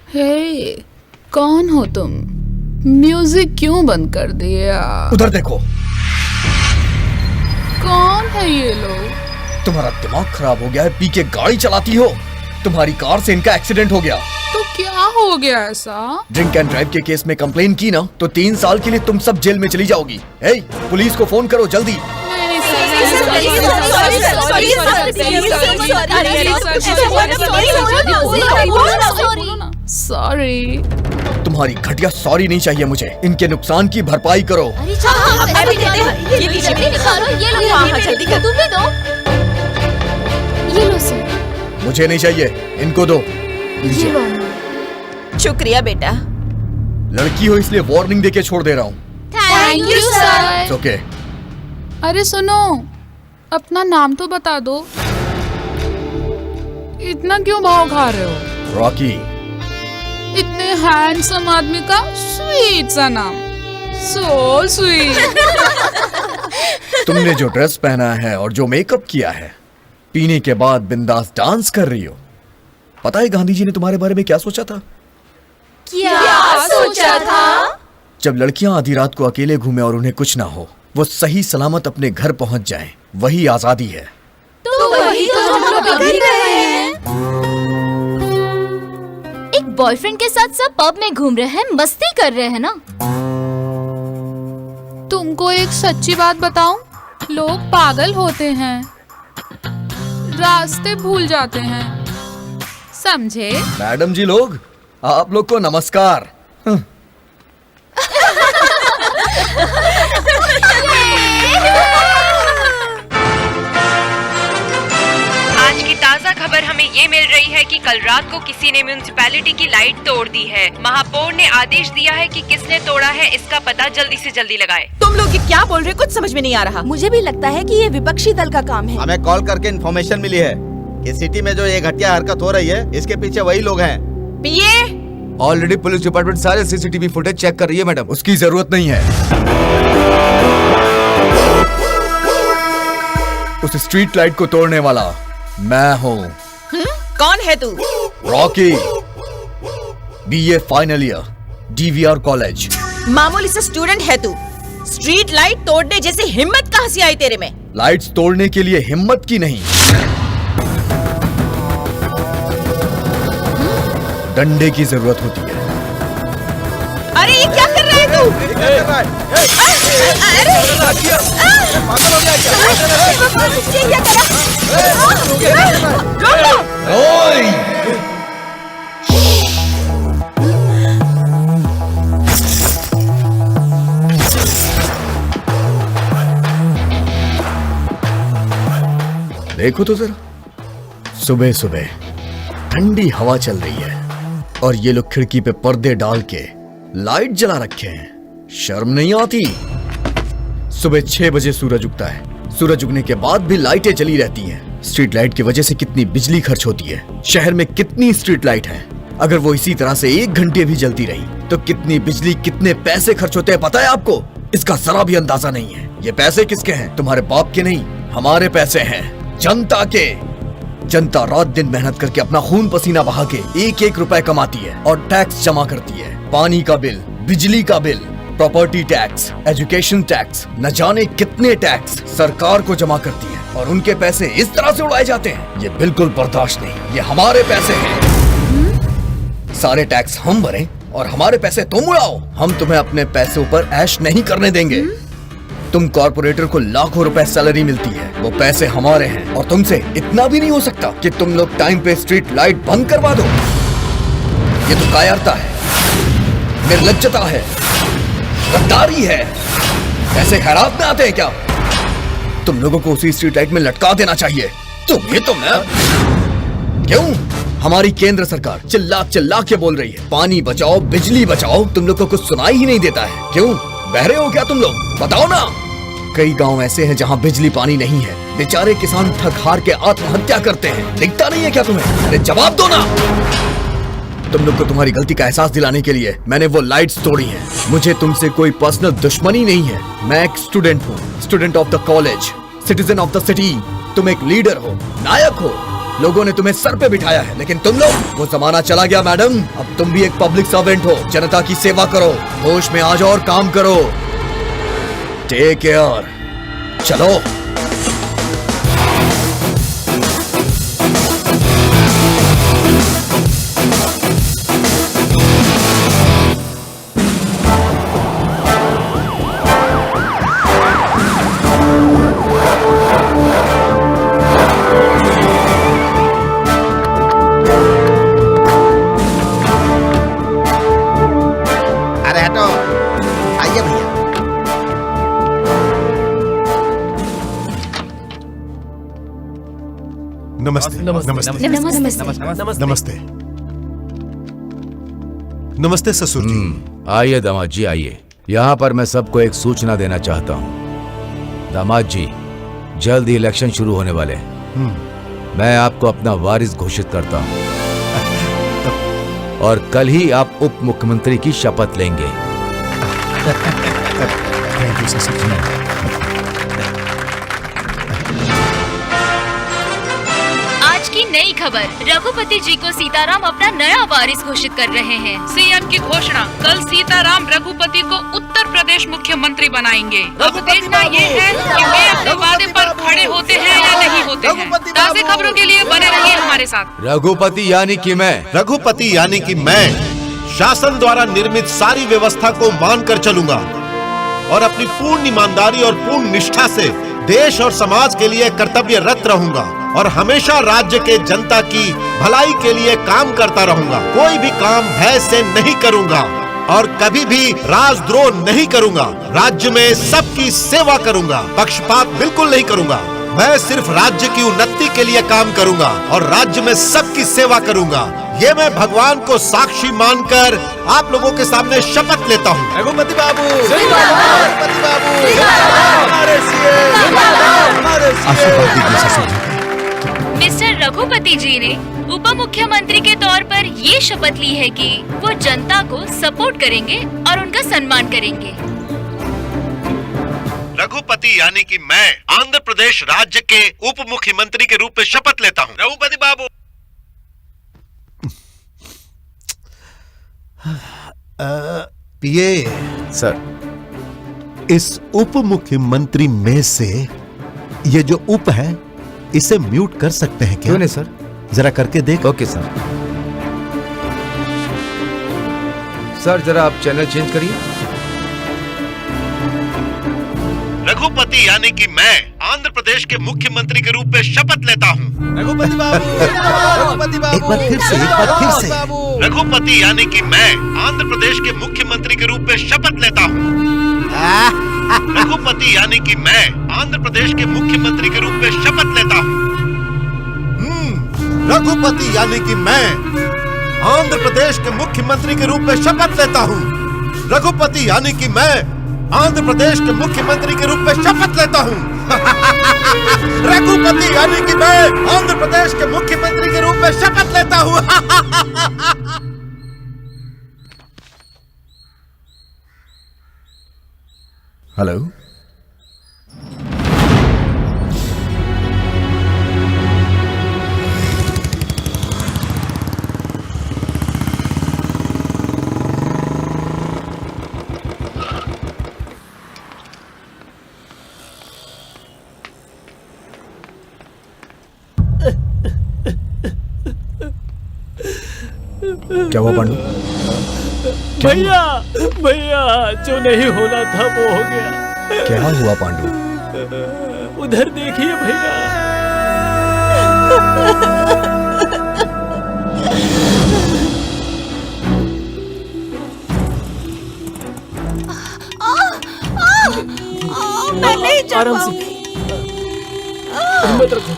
हे, कौन हो तुम? म्यूजिक क्यों बंद कर दिया? उधर देखो। कौन है ये लोग? तुम्हारा दिमाग खराब हो गया है? पी के गाड़ी चलाती हो? तुम्हारी कार से इनका एक्सीडेंट हो गया। तो क्या हो गया ऐसा? ड्रिंक एंड ड्राइव के केस में कंप्लेन की ना तो 3 साल के लिए तुम सब जेल में चली जाओगी। ए, पुलिस को फोन करो जल्दी। सॉरी। तुम्हारी घटिया सॉरी नहीं चाहिए मुझे, इनके नुकसान की भरपाई करो। ये लो सर। मुझे नहीं चाहिए, इनको दो। ये लो। शुक्रिया बेटा। लड़की हो इसलिए वार्निंग देके छोड़ दे रहा हूँ। Thank you sir. ओके। अरे सुनो, अपना नाम तो बता दो। इतना क्यों भाव खा रहे हो? रॉकी। इतने हैंडसम आदमी का स्वीट सा नाम, सो स्वीट। तुमने जो ड्रेस पहना है और जो मेकअप किया है, पीने के बाद बिंदास डांस कर रही हो। पता है गांधी जी ने तुम्हारे बारे में क्या सोचा था? क्या सोचा था? जब लड़कियां आधी रात को अकेले घूमे और उन्हें कुछ ना हो, वो सही सलामत अपने घर पहुंच जाएं, वही आजादी है। तो वही तो हम लोग अभी कर रहे हैं। एक बॉयफ्रेंड के साथ सब पब में घूम रहे हैं, मस्ती कर रहे हैं ना। तुमको एक सच्ची बात बताऊं, लोग पागल होते हैं, रास्ते भूल जाते हैं, समझे? मैडम जी लोग, आप लोग को नमस्कार। आज की ताज़ा खबर हमें ये मिल रही है कि कल रात को किसी ने म्युनिसिपैलिटी की लाइट तोड़ दी है। महापौर ने आदेश दिया है कि किसने तोड़ा है इसका पता जल्दी से जल्दी लगाए। तुम लोग ये क्या बोल रहे हो? कुछ समझ में नहीं आ रहा। मुझे भी लगता है कि ये विपक्षी दल का काम है। हमें कॉल करके इन्फॉर्मेशन मिली है कि सिटी में जो ये घटिया हरकत हो रही है, इसके पीछे वही लोग हैं। पीए ऑलरेडी पुलिस डिपार्टमेंट सारे सीसीटीवी फुटेज चेक कर रही है मैडम। उसकी जरूरत नहीं है। उस स्ट्रीट लाइट को तोड़ने वाला मैं हूँ। कौन है तू? Rocky, BA final year, DVR college. मामूली से स्टूडेंट है तू, स्ट्रीट लाइट तोड़ने जैसी हिम्मत कहाँ से आई तेरे में? लाइट्स तोड़ने के लिए हिम्मत की नहीं, डंडे की जरूरत होती है। अरे ये क्या कर रहा है तू? देखो तो जरा, सुबह सुबह ठंडी हवा चल रही है और ये लोग खिड़की पे पर्दे डाल के लाइट जला रखे हैं। शर्म नहीं आती? सुबह 6 बजे सूरज उगता है, सूरज उगने के बाद भी लाइटें जली रहती हैं। स्ट्रीट लाइट की वजह से कितनी बिजली खर्च होती है। शहर में कितनी स्ट्रीट लाइट है, अगर वो इसी तरह से 1 घंटे भी जलती रही तो कितनी बिजली, कितने पैसे खर्च होते हैं पता है आपको? इसका जरा भी अंदाजा नहीं है। ये पैसे किसके हैं? तुम्हारे बाप के नहीं, हमारे पैसे हैं, जनता के। जनता रात दिन मेहनत करके अपना खून पसीना बहा के 1-1 रुपए कमाती है और टैक्स जमा करती है। पानी का बिल, बिजली का bill, property tax, education tax, न जाने कितने टैक्स सरकार को जमा करती है और उनके पैसे इस तरह से उड़ाए जाते हैं। ये बिल्कुल बर्दाश्त नहीं। ये हमारे पैसे हैं, सारे टैक्स हम भरें और हमारे पैसे तुम उड़ाओ। हम तुम्हें अपने पैसों पर ऐश नहीं करने देंगे। तुम कॉर्पोरेटर को लाखों रुपए सैलरी मिलती है, वो पैसे हमारे हैं और तुमसे इतना भी नहीं हो सकता कि तुम लोग टाइम पे स्ट्रीट लाइट बंद करवा दो। ये तो कायरता है, निर्लज्जता है, गद्दारी है। ऐसे खैरात में आते हैं क्या? तुम लोगों को उसी स्ट्रीट लाइट में लटका देना चाहिए। तुम्हें तो मैं क्यों? हमारी केंद्र सरकार चिल्ला चिल्ला के बोल रही है पानी बचाओ, बिजली बचाओ, तुम लोग को कुछ सुनाई ही नहीं देता है। क्यों? बहरे हो क्या तुम लोग? बताओ ना। कई गांव ऐसे हैं जहां बिजली पानी नहीं है, बेचारे किसान थक हार के आत्महत्या करते हैं। दिखता नहीं है क्या तुम्हें? अरे जवाब दो ना। तुम लोग को तुम्हारी गलती का एहसास दिलाने के लिए मैंने वो लाइट्स तोड़ी हैं। मुझे तुमसे कोई पर्सनल दुश्मनी नहीं है। मैं एक स्टूडेंट हूँ, student of the college, citizen of the city. तुम एक लीडर हो, नायक हो, लोगों ने तुम्हें सर पे बिठाया है, लेकिन तुम लोग, वो जमाना चला गया मैडम। अब तुम भी एक पब्लिक सर्वेंट हो, जनता की सेवा करो, होश में आ जाओ और काम करो। टेक केयर, चलो। नमस्ते। नमस्ते। नमस्ते ससुर जी। आइए दामाद जी आइए। यहाँ पर मैं सबको एक सूचना देना चाहता हूँ। दामाद जी, जल्द ही इलेक्शन शुरू होने वाले हैं। मैं आपको अपना वारिस घोषित करता हूँ और कल ही आप उप मुख्यमंत्री की शपथ लेंगे। थैंक यू ससुर जी। आज की नई खबर, रघुपति जी को सीताराम अपना नया वारिस घोषित कर रहे हैं। सीएम की घोषणा, कल सीताराम रघुपति को उत्तर प्रदेश मुख्यमंत्री बनाएंगे। अब देखना ये है कि वे अपने वादे पर खड़े होते हैं या नहीं होते हैं। ताज़ा खबरों के लिए बने रहिए हमारे साथ। रघुपति यानी कि मैं। रघुपति यानी कि मैं शासन द्वारा निर्मित सारी व्यवस्था को मानकर चलूंगा और अपनी पूर्ण ईमानदारी और पूर्ण निष्ठा से देश और समाज के लिए कर्तव्यरत रहूंगा और हमेशा राज्य के जनता की भलाई के लिए काम करता रहूंगा। कोई भी काम भय से नहीं करूंगा और कभी भी राजद्रोह नहीं करूंगा। राज्य में सबकी सेवा करूंगा, पक्षपात बिल्कुल नहीं करूंगा। मैं सिर्फ राज्य की उन्नति के लिए काम करूंगा और राज्य में सबकी सेवा करूंगा। ये मैं भगवान को साक्षी मानकर आप लोगों के सामने शपथ लेता हूँ। रघुपति बाबू, रघुपति बाबू, आशीर्वाद दीजिए ससुर जी। मिस्टर रघुपति जी ने उप मुख्यमंत्री के तौर पर ये शपथ ली है कि वो जनता को सपोर्ट करेंगे और उनका सम्मान करेंगे। रघुपति यानी कि मैं आंध्र प्रदेश राज्य के उप मुख्यमंत्री के रूप में शपथ लेता हूँ। रघुपति बाबू। पिए सर, इस उप मुख्यमंत्री में से ये जो उप है इसे म्यूट कर सकते हैं क्या? क्यों नहीं सर, जरा करके देख। Okay sir. सर जरा आप चैनल चेंज करिए। रघुपति यानी कि मैं आंध्र प्रदेश के मुख्यमंत्री के रूप में शपथ लेता हूँ। रघुपति बाबू, रघुपति बाबू, एक बार फिर से रघुपति यानी कि मैं आंध्र प्रदेश के मुख्यमंत्री के रूप में शपथ लेता हूँ। रघुपति यानी कि मैं आंध्र प्रदेश के मुख्यमंत्री के रूप में शपथ लेता हूँ। रघुपति यानी कि मैं आंध्र प्रदेश के मुख्यमंत्री के रूप में शपथ लेता हूँ। रघुपति यानी कि मैं आंध्र प्रदेश के मुख्यमंत्री के रूप में शपथ लेता हूँ। रघुपति यानी कि मैं आंध्र प्रदेश के मुख्यमंत्री के रूप में शपथ लेता हूँ। हेलो, क्या हुआ पांडु? भैया भैया, जो नहीं होना था वो हो गया। क्या हुआ पांडु? उधर देखिए भैया। मैं नहीं चल आराम से, हिम्मत रखो।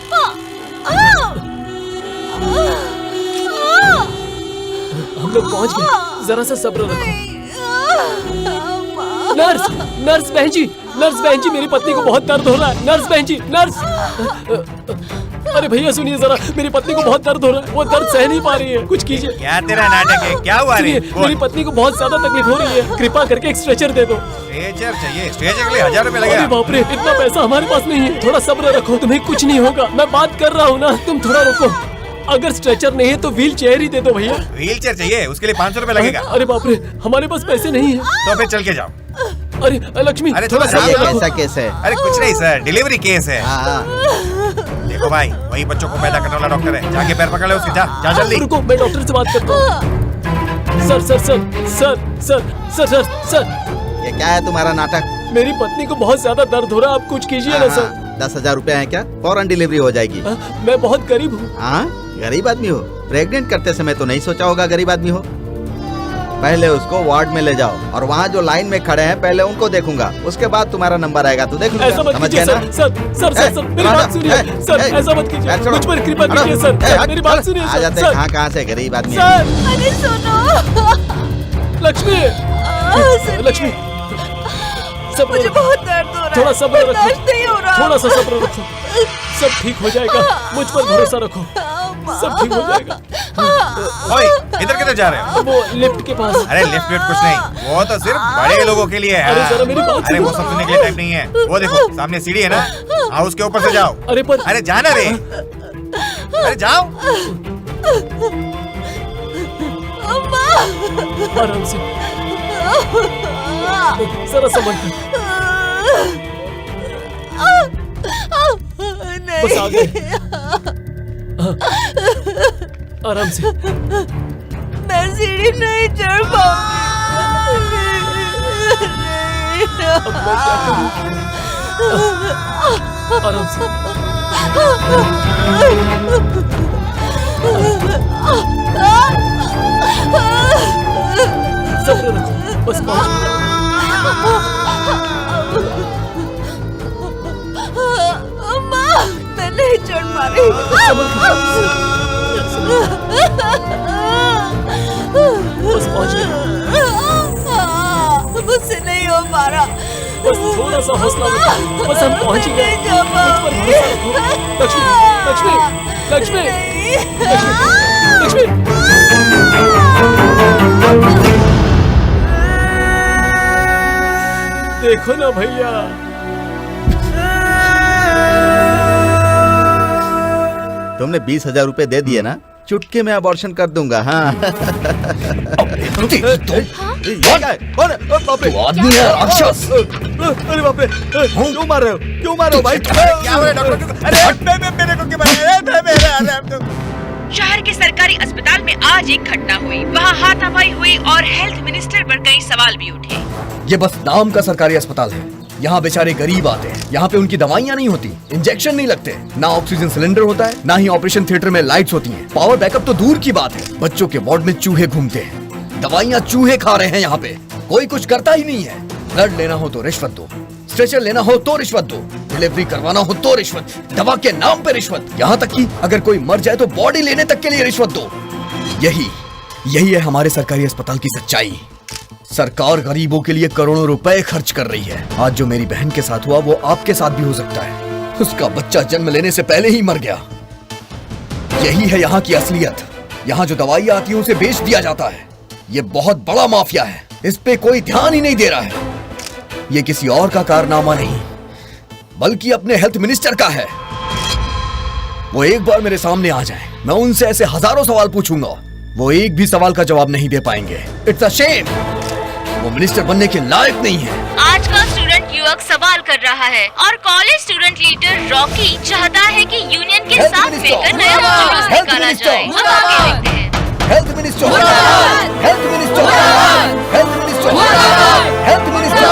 हम लोग पहुंच गए, जरा सा सब्र रखो। नर्स बहन जी, मेरी पत्नी को बहुत दर्द हो रहा है। नर्स बहन जी, नर्स। अरे भैया सुनिए जरा, मेरी पत्नी को बहुत दर्द हो रहा है, वो दर्द सह नहीं पा रही है, कुछ कीजिए। क्या तेरा नाटक है? क्या हुआ रे? मेरी पत्नी को बहुत ज्यादा तकलीफ हो रही है, कृपा करके एक स्ट्रेचर दे दो। स्ट्रेचर चाहिए? स्ट्रेचर के लिए 1000 रुपए लगेगा। अरे बाप रे, इतना पैसा हमारे पास नहीं है, थोड़ा सब्र रखो, तुम्हें कुछ नहीं होगा। मैं बात कर रहा हूँ ना, तुम थोड़ा रुको। अगर स्ट्रेचर नहीं है तो व्हील चेयर ही दे दो भैया। व्हील चेयर चाहिए? उसके लिए 500 रुपए लगेगा। अरे बाप रे, हमारे पास पैसे नहीं है। तो फिर चल के जाओ। अरे लक्ष्मी, अरे थोड़ा सा कैसा केस है? अरे कुछ नहीं सर, डिलीवरी केस है। देखो भाई, वही बच्चों को पैदा करने वाला डॉक्टर है, जाके पैर पकड़ ले उसके। जा जल्दी। रुको, मैं डॉक्टर से बात करता हूँ। सर, ये क्या है तुम्हारा नाटक? मेरी पत्नी को बहुत ज्यादा दर्द हो रहा है, आप कुछ कीजिए ना सर। 10,000 रुपए है क्या? फौरन डिलीवरी हो जाएगी। मैं बहुत गरीब हूँ। हाँ, गरीब आदमी हो? प्रेग्नेंट करते समय तो नहीं सोचा होगा गरीब आदमी हो। पहले उसको वार्ड में ले जाओ और वहाँ जो लाइन में खड़े हैं पहले उनको देखूंगा, उसके बाद तुम्हारा नंबर आएगा तो देख ऐसा मत कीजिए सर, सर मेरी बात सुनिए सर, ऐसा मत कीजिए, मुझ पर कृपा कीजिए सर, मेरी बात सुनिए आ जाते सर। कहाँ से गरीब आदमी। अरे सुनो, लक्ष्मी, लक्ष्मी, मुझे बहुत दर्द हो रहा है, थोड़ा सब्र रखो, बर्दाश्त नहीं हो रहा। थोड़ा सा सब्र रखो, सब ठीक हो जाएगा, मुझ पर भरोसा रखो, सब ठीक हो जाएगा। ओए, इधर किधर जा रहे हो? वो लिफ्ट के पास। अरे लिफ्ट कुछ नहीं, वो तो सिर्फ बड़े लोगों के लिए है। अरे जरा मेरी बात अरे वो सब सुनने के लिए टाइप नहीं है। वो देखो सामने सीढ़ी है ना, हाँ उसके ऊपर से जाओ। अरे जाना रे, अरे जाओ। आराम से, जरा समझ। बस आ गए, आराम से। मैं सीढ़ी नहीं चढ़ पाऊंगी। आराम से। सब्र रखो, बस पहुंच। मैं नहीं चढ़ पा रही। बस पहुंच गए। मुझसे नहीं हो पा रहा। बस थोड़ा सा हौसला रखो, बस हम पहुंच ही गए। मुझ पर भरोसा रखो। लक्ष्मी, लक्ष्मी, लक्ष्मी, देखो ना भैया, तुमने 20,000 रुपए दे दिए ना, चुटकी में अबॉर्शन कर दूंगा। हाँ आदमी है राक्षस। अरे बाप रे, क्यों मार रहे हो, क्यों मार रहे हो भाई? क्या हो रहा है डॉक्टर? अरे मेरे को क्यों मार रहे हो? शहर के सरकारी अस्पताल में आज एक घटना हुई। वहाँ हाथापाई हुई और हेल्थ मिनिस्टर पर कई सवाल भी उठे। ये बस नाम का सरकारी अस्पताल है। यहाँ बेचारे गरीब आते हैं, यहाँ पे उनकी दवाइयाँ नहीं होती, इंजेक्शन नहीं लगते, ना ऑक्सीजन सिलेंडर होता है, ना ही ऑपरेशन थिएटर में लाइट्स होती हैं। पावर बैकअप तो दूर की बात है, बच्चों के वार्ड में चूहे घूमते हैं, दवाइयाँ चूहे खा रहे हैं। यहाँ पे कोई कुछ करता ही नहीं है। ब्लड लेना हो तो रिश्वत दो, स्ट्रेचर लेना हो तो रिश्वत दो, डिलीवरी करवाना हो तो रिश्वत, दवा के नाम पे रिश्वत, यहाँ तक कि अगर कोई मर जाए तो बॉडी लेने तक के लिए रिश्वत दो। यही है हमारे सरकारी अस्पताल की सच्चाई। सरकार गरीबों के लिए करोड़ों रुपए खर्च कर रही है। आज जो मेरी बहन के साथ हुआ वो आपके साथ भी हो सकता है। उसका बच्चा जन्म लेने से पहले ही मर गया। यही है यहाँ की असलियत। यहाँ जो दवाइयाँ आती है उसे बेच दिया जाता है। ये बहुत बड़ा माफिया है, इस पे कोई ध्यान ही नहीं दे रहा है। ये किसी और का कारनामा नहीं बल्कि अपने हेल्थ मिनिस्टर का है। वो एक बार मेरे सामने आ जाए, मैं उनसे ऐसे हजारों सवाल पूछूंगा, वो एक भी सवाल का जवाब नहीं दे पाएंगे। It's a shame. वो मिनिस्टर बनने के लायक नहीं है। आज का स्टूडेंट युवक सवाल कर रहा है और कॉलेज स्टूडेंट लीडर रॉकी चाहता है कि यूनियन के साथ मिलकर नया जुलूस निकाला जाए। अब आगे देखते हैं। Health minister, health minister, health minister, health minister.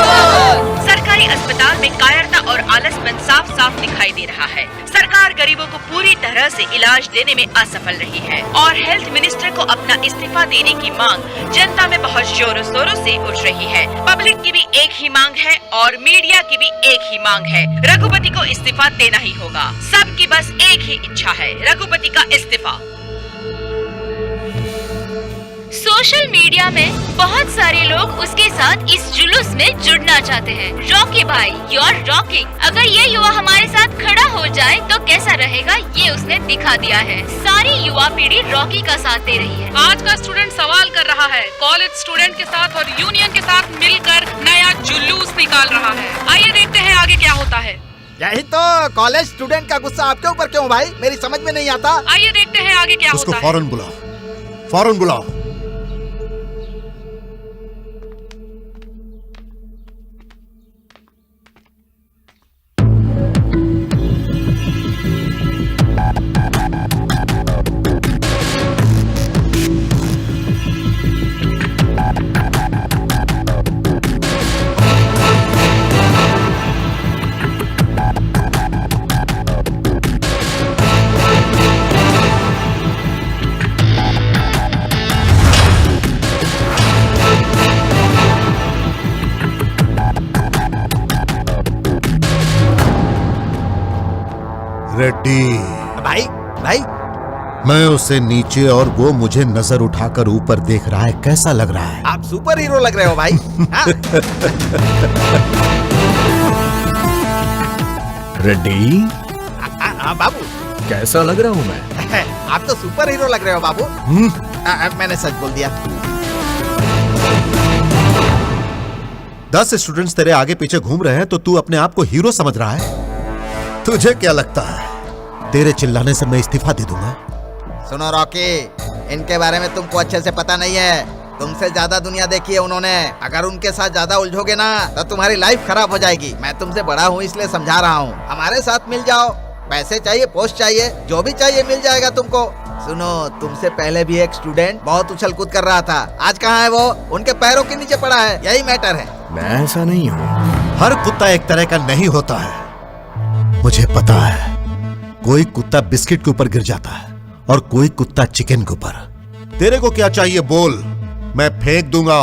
सरकारी अस्पताल में कायरता और आलसपन साफ साफ दिखाई दे रहा है। सरकार गरीबों को पूरी तरह से इलाज देने में असफल रही है और हेल्थ मिनिस्टर को अपना इस्तीफा देने की मांग जनता में बहुत जोरों शोरों से उठ रही है। पब्लिक की भी एक ही मांग है और मीडिया की भी एक ही मांग है। रघुपति को इस्तीफा देना ही होगा। सबकी बस एक ही इच्छा है, रघुपति का इस्तीफा। सोशल मीडिया में बहुत सारे लोग उसके साथ इस जुलूस में जुड़ना चाहते हैं। रॉकी भाई, यू आर रॉकिंग। अगर ये युवा हमारे साथ खड़ा हो जाए तो कैसा रहेगा, ये उसने दिखा दिया है। सारी युवा पीढ़ी रॉकी का साथ दे रही है। आज का स्टूडेंट सवाल कर रहा है, कॉलेज स्टूडेंट के साथ और यूनियन के साथ मिलकर नया जुलूस निकाल रहा है। आइए देखते हैं आगे क्या होता है। यही तो कॉलेज स्टूडेंट का गुस्सा आपके ऊपर क्यों भाई, मेरी समझ में नहीं आता। आइए देखते हैं आगे क्या उसको होता है। फौरन बुलाओ, फौरन बुलाओ। रेड्डी। भाई भाई मैं उसे नीचे और वो मुझे नजर उठाकर ऊपर देख रहा है, कैसा लग रहा है? आप सुपर हीरो लग रहे हो भाई। हाँ? रेड्डी, बाबू कैसा लग रहा हूँ मैं? आप तो सुपर हीरो लग रहे हो बाबू। मैंने सच बोल दिया। 10 स्टूडेंट्स तेरे आगे पीछे घूम रहे हैं तो तू अपने आप को हीरो समझ रहा है? तुझे क्या लगता है तेरे चिल्लाने से मैं इस्तीफा दे दूंगा? सुनो रॉकी, इनके बारे में तुमको अच्छे से पता नहीं है। तुमसे ज्यादा दुनिया देखी है उन्होंने। अगर उनके साथ ज्यादा उलझोगे ना तो तुम्हारी लाइफ खराब हो जाएगी। मैं तुमसे बड़ा हूँ इसलिए समझा रहा हूँ। हमारे साथ मिल जाओ। पैसे चाहिए, पोस्ट चाहिए, जो भी चाहिए मिल जाएगा तुमको। सुनो, तुमसे पहले भी एक स्टूडेंट बहुत उछल कूद कर रहा था। आज कहाँ है वो? उनके पैरों के नीचे पड़ा है। यही मैटर है। मैं ऐसा नहीं हूँ। हर कुत्ता एक तरह का नहीं होता है, मुझे पता है। कोई कुत्ता बिस्किट के ऊपर गिर जाता है और कोई कुत्ता चिकन के ऊपर। तेरे को क्या चाहिए बोल, मैं फेंक दूंगा।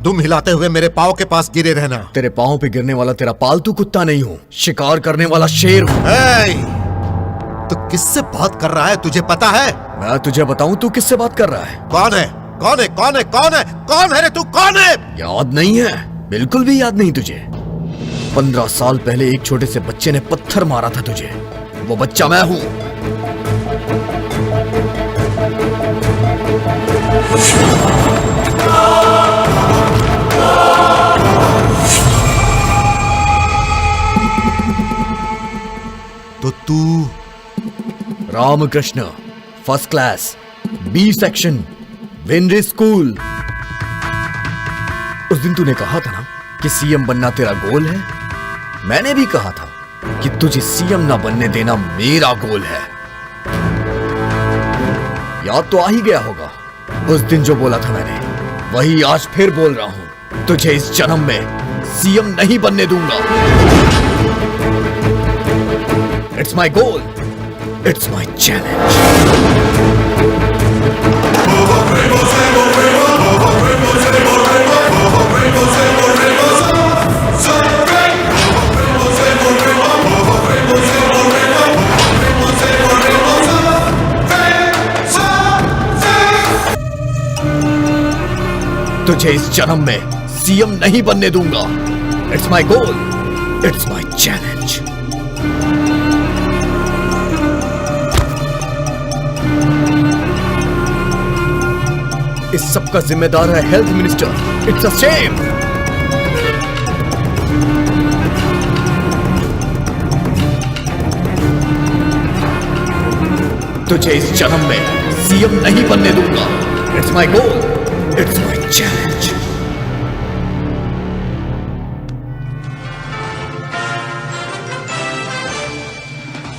तुम हिलाते हुए मेरे पाँव के पास गिरे रहना। तेरे पाँव पे गिरने वाला तेरा पालतू कुत्ता नहीं हूँ, शिकार करने वाला शेर हूँ। तो किससे बात कर रहा है तुझे पता है? मैं तुझे बताऊं तू किससे बात कर रहा है? कौन है? कौन है? कौन है? कौन है? कौन है रे तू? कौन है? याद नहीं है? बिल्कुल भी याद नहीं तुझे? 15 साल पहले एक छोटे से बच्चे ने पत्थर मारा था तुझे। वो बच्चा मैं हूं। तो तू Ramkrishna, first class, B section, वेनरे स्कूल। उस दिन तूने कहा था ना कि सीएम बनना तेरा गोल है। मैंने भी कहा था कि तुझे सीएम ना बनने देना मेरा गोल है। याद तो आ ही गया होगा उस दिन जो बोला था मैंने, वही आज फिर बोल रहा हूं। तुझे इस जन्म में सीएम नहीं बनने दूंगा। It's my goal, it's my challenge. तुझे इस जन्म में सीएम नहीं बनने दूंगा। It's my goal, it's my challenge. इस सब का जिम्मेदार है health minister. It's a shame. तुझे इस जन्म में सीएम नहीं बनने दूंगा। It's my goal, it's my challenge.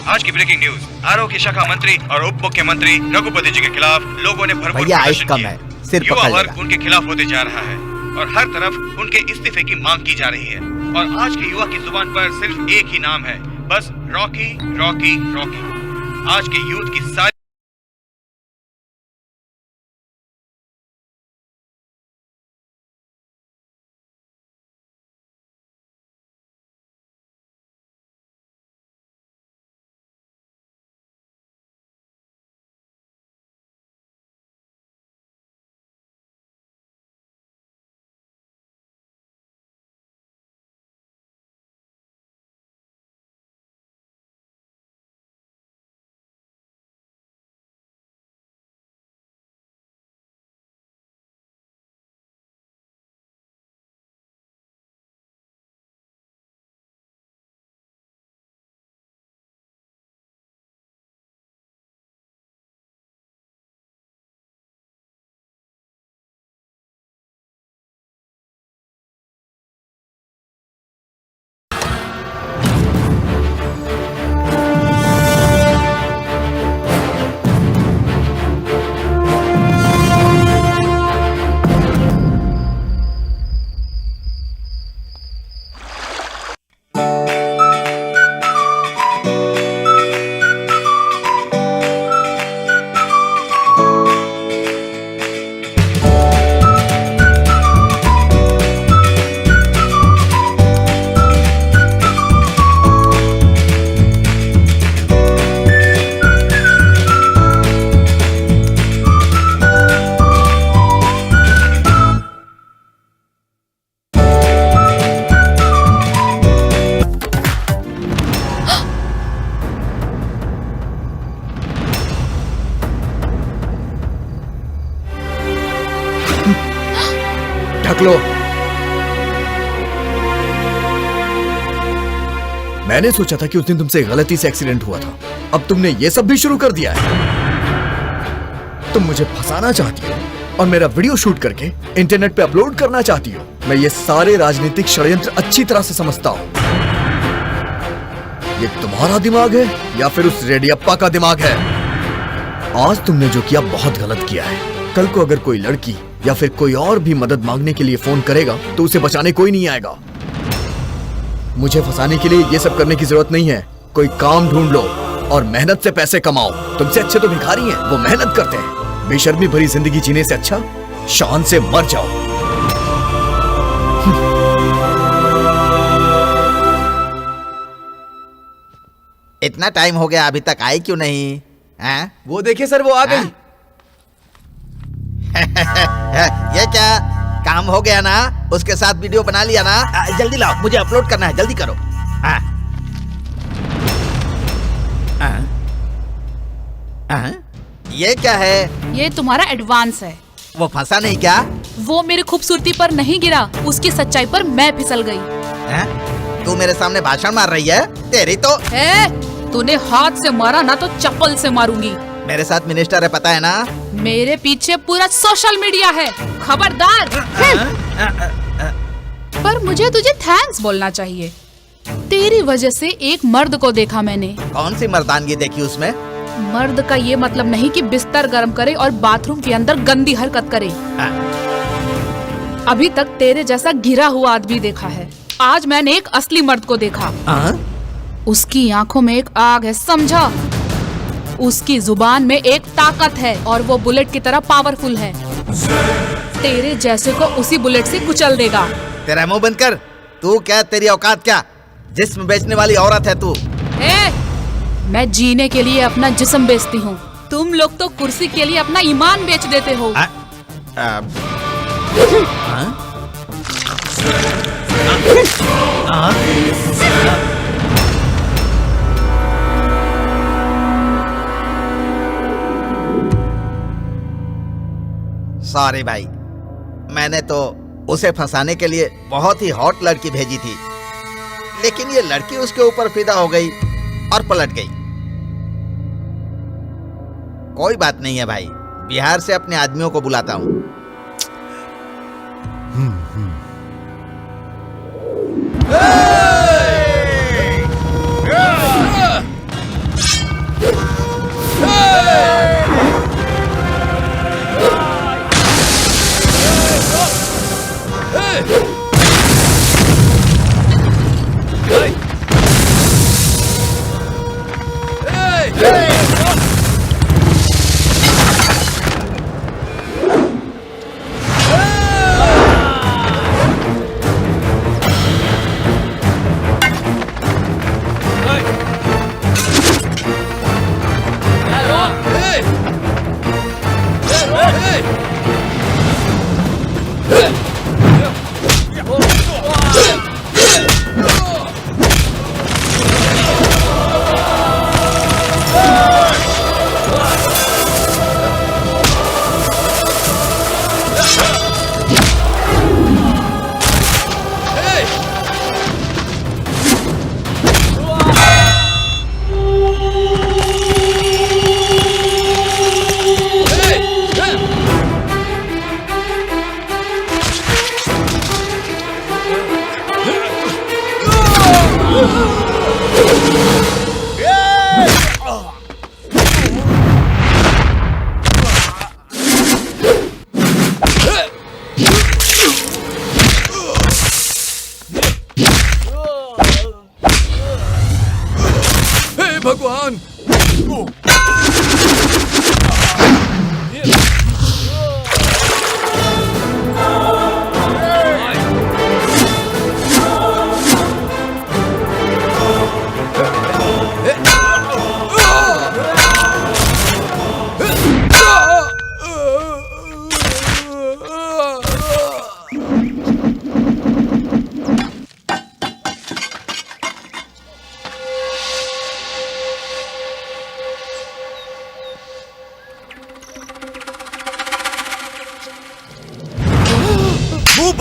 आज की ब्रेकिंग न्यूज। आरोग्य शाखा मंत्री और उप मुख्यमंत्री रघुपति जी के खिलाफ लोगों ने भरपूर भैया आइस प्रदर्शन कम किया। है, सिर युवा पकड़ वर्ग लेगा। उनके खिलाफ होते जा रहा है और हर तरफ उनके इस्तीफे की मांग की जा रही है। और आज के युवा की जुबान पर सिर्फ एक ही नाम है, बस रॉकी रॉकी रॉकी। आज के यूथ की सारी ढक लो। मैंने सोचा था कि उस दिन तुमसे गलती से एक्सीडेंट हुआ था, अब तुमने ये सब भी शुरू कर दिया है। तुम मुझे फंसाना चाहती हो और मेरा वीडियो शूट करके इंटरनेट पे अपलोड करना चाहती हो। मैं ये सारे राजनीतिक षड्यंत्र अच्छी तरह से समझता हूं। ये तुम्हारा दिमाग है या फिर उस रेडियप्पा का दिमाग है? आज तुमने जो किया बहुत गलत किया है। कल को अगर कोई लड़की या फिर कोई और भी मदद मांगने के लिए फोन करेगा तो उसे बचाने कोई नहीं आएगा। मुझे फंसाने के लिए ये सब करने की जरूरत नहीं है। कोई काम ढूंढ लो और मेहनत से पैसे कमाओ। तुमसे अच्छे तो भिखारी हैं, वो मेहनत करते हैं। बेशर्मी भरी जिंदगी जीने से अच्छा शान से मर जाओ। इतना टाइम हो गया, अभी तक आई क्यों नहीं? हैं? वो देखिए सर, वो आ गई। ये क्या काम हो गया ना? उसके साथ वीडियो बना लिया ना? जल्दी लाओ, मुझे अपलोड करना है, जल्दी करो। ये क्या है? ये तुम्हारा एडवांस है। वो फंसा नहीं क्या? वो मेरी खूबसूरती पर नहीं गिरा, उसकी सच्चाई पर मैं फिसल गई। तू मेरे सामने भाषण मार रही है? तेरी तो तूने हाथ से मारा ना तो चप्पल से मारूंगी। मेरे साथ मिनिस्टर है, पता है ना? मेरे पीछे पूरा सोशल मीडिया है, खबरदार। पर मुझे तुझे थैंक्स बोलना चाहिए। तेरी वजह से एक मर्द को देखा मैंने। कौन सी मर्दानगी देखी उसमें? मर्द का ये मतलब नहीं कि बिस्तर गर्म करे और बाथरूम के अंदर गंदी हरकत करे। अभी तक तेरे जैसा घिरा हुआ आदमी देखा है, आज मैंने एक असली मर्द को देखा। उसकी आंखों में एक आग है, समझा? उसकी जुबान में एक ताकत है और वो बुलेट की तरह पावरफुल है। तेरे जैसे को उसी बुलेट से कुचल देगा। तेरा मुंह बंद कर। तू क्या, तेरी औकात क्या? जिस्म बेचने वाली औरत है तू। मैं जीने के लिए अपना जिस्म बेचती हूँ, तुम लोग तो कुर्सी के लिए अपना ईमान बेच देते हो। सॉरी भाई, मैंने तो उसे फंसाने के लिए बहुत ही हॉट लड़की भेजी थी, लेकिन ये लड़की उसके ऊपर फिदा हो गई और पलट गई। कोई बात नहीं है भाई, बिहार से अपने आदमियों को बुलाता हूँ।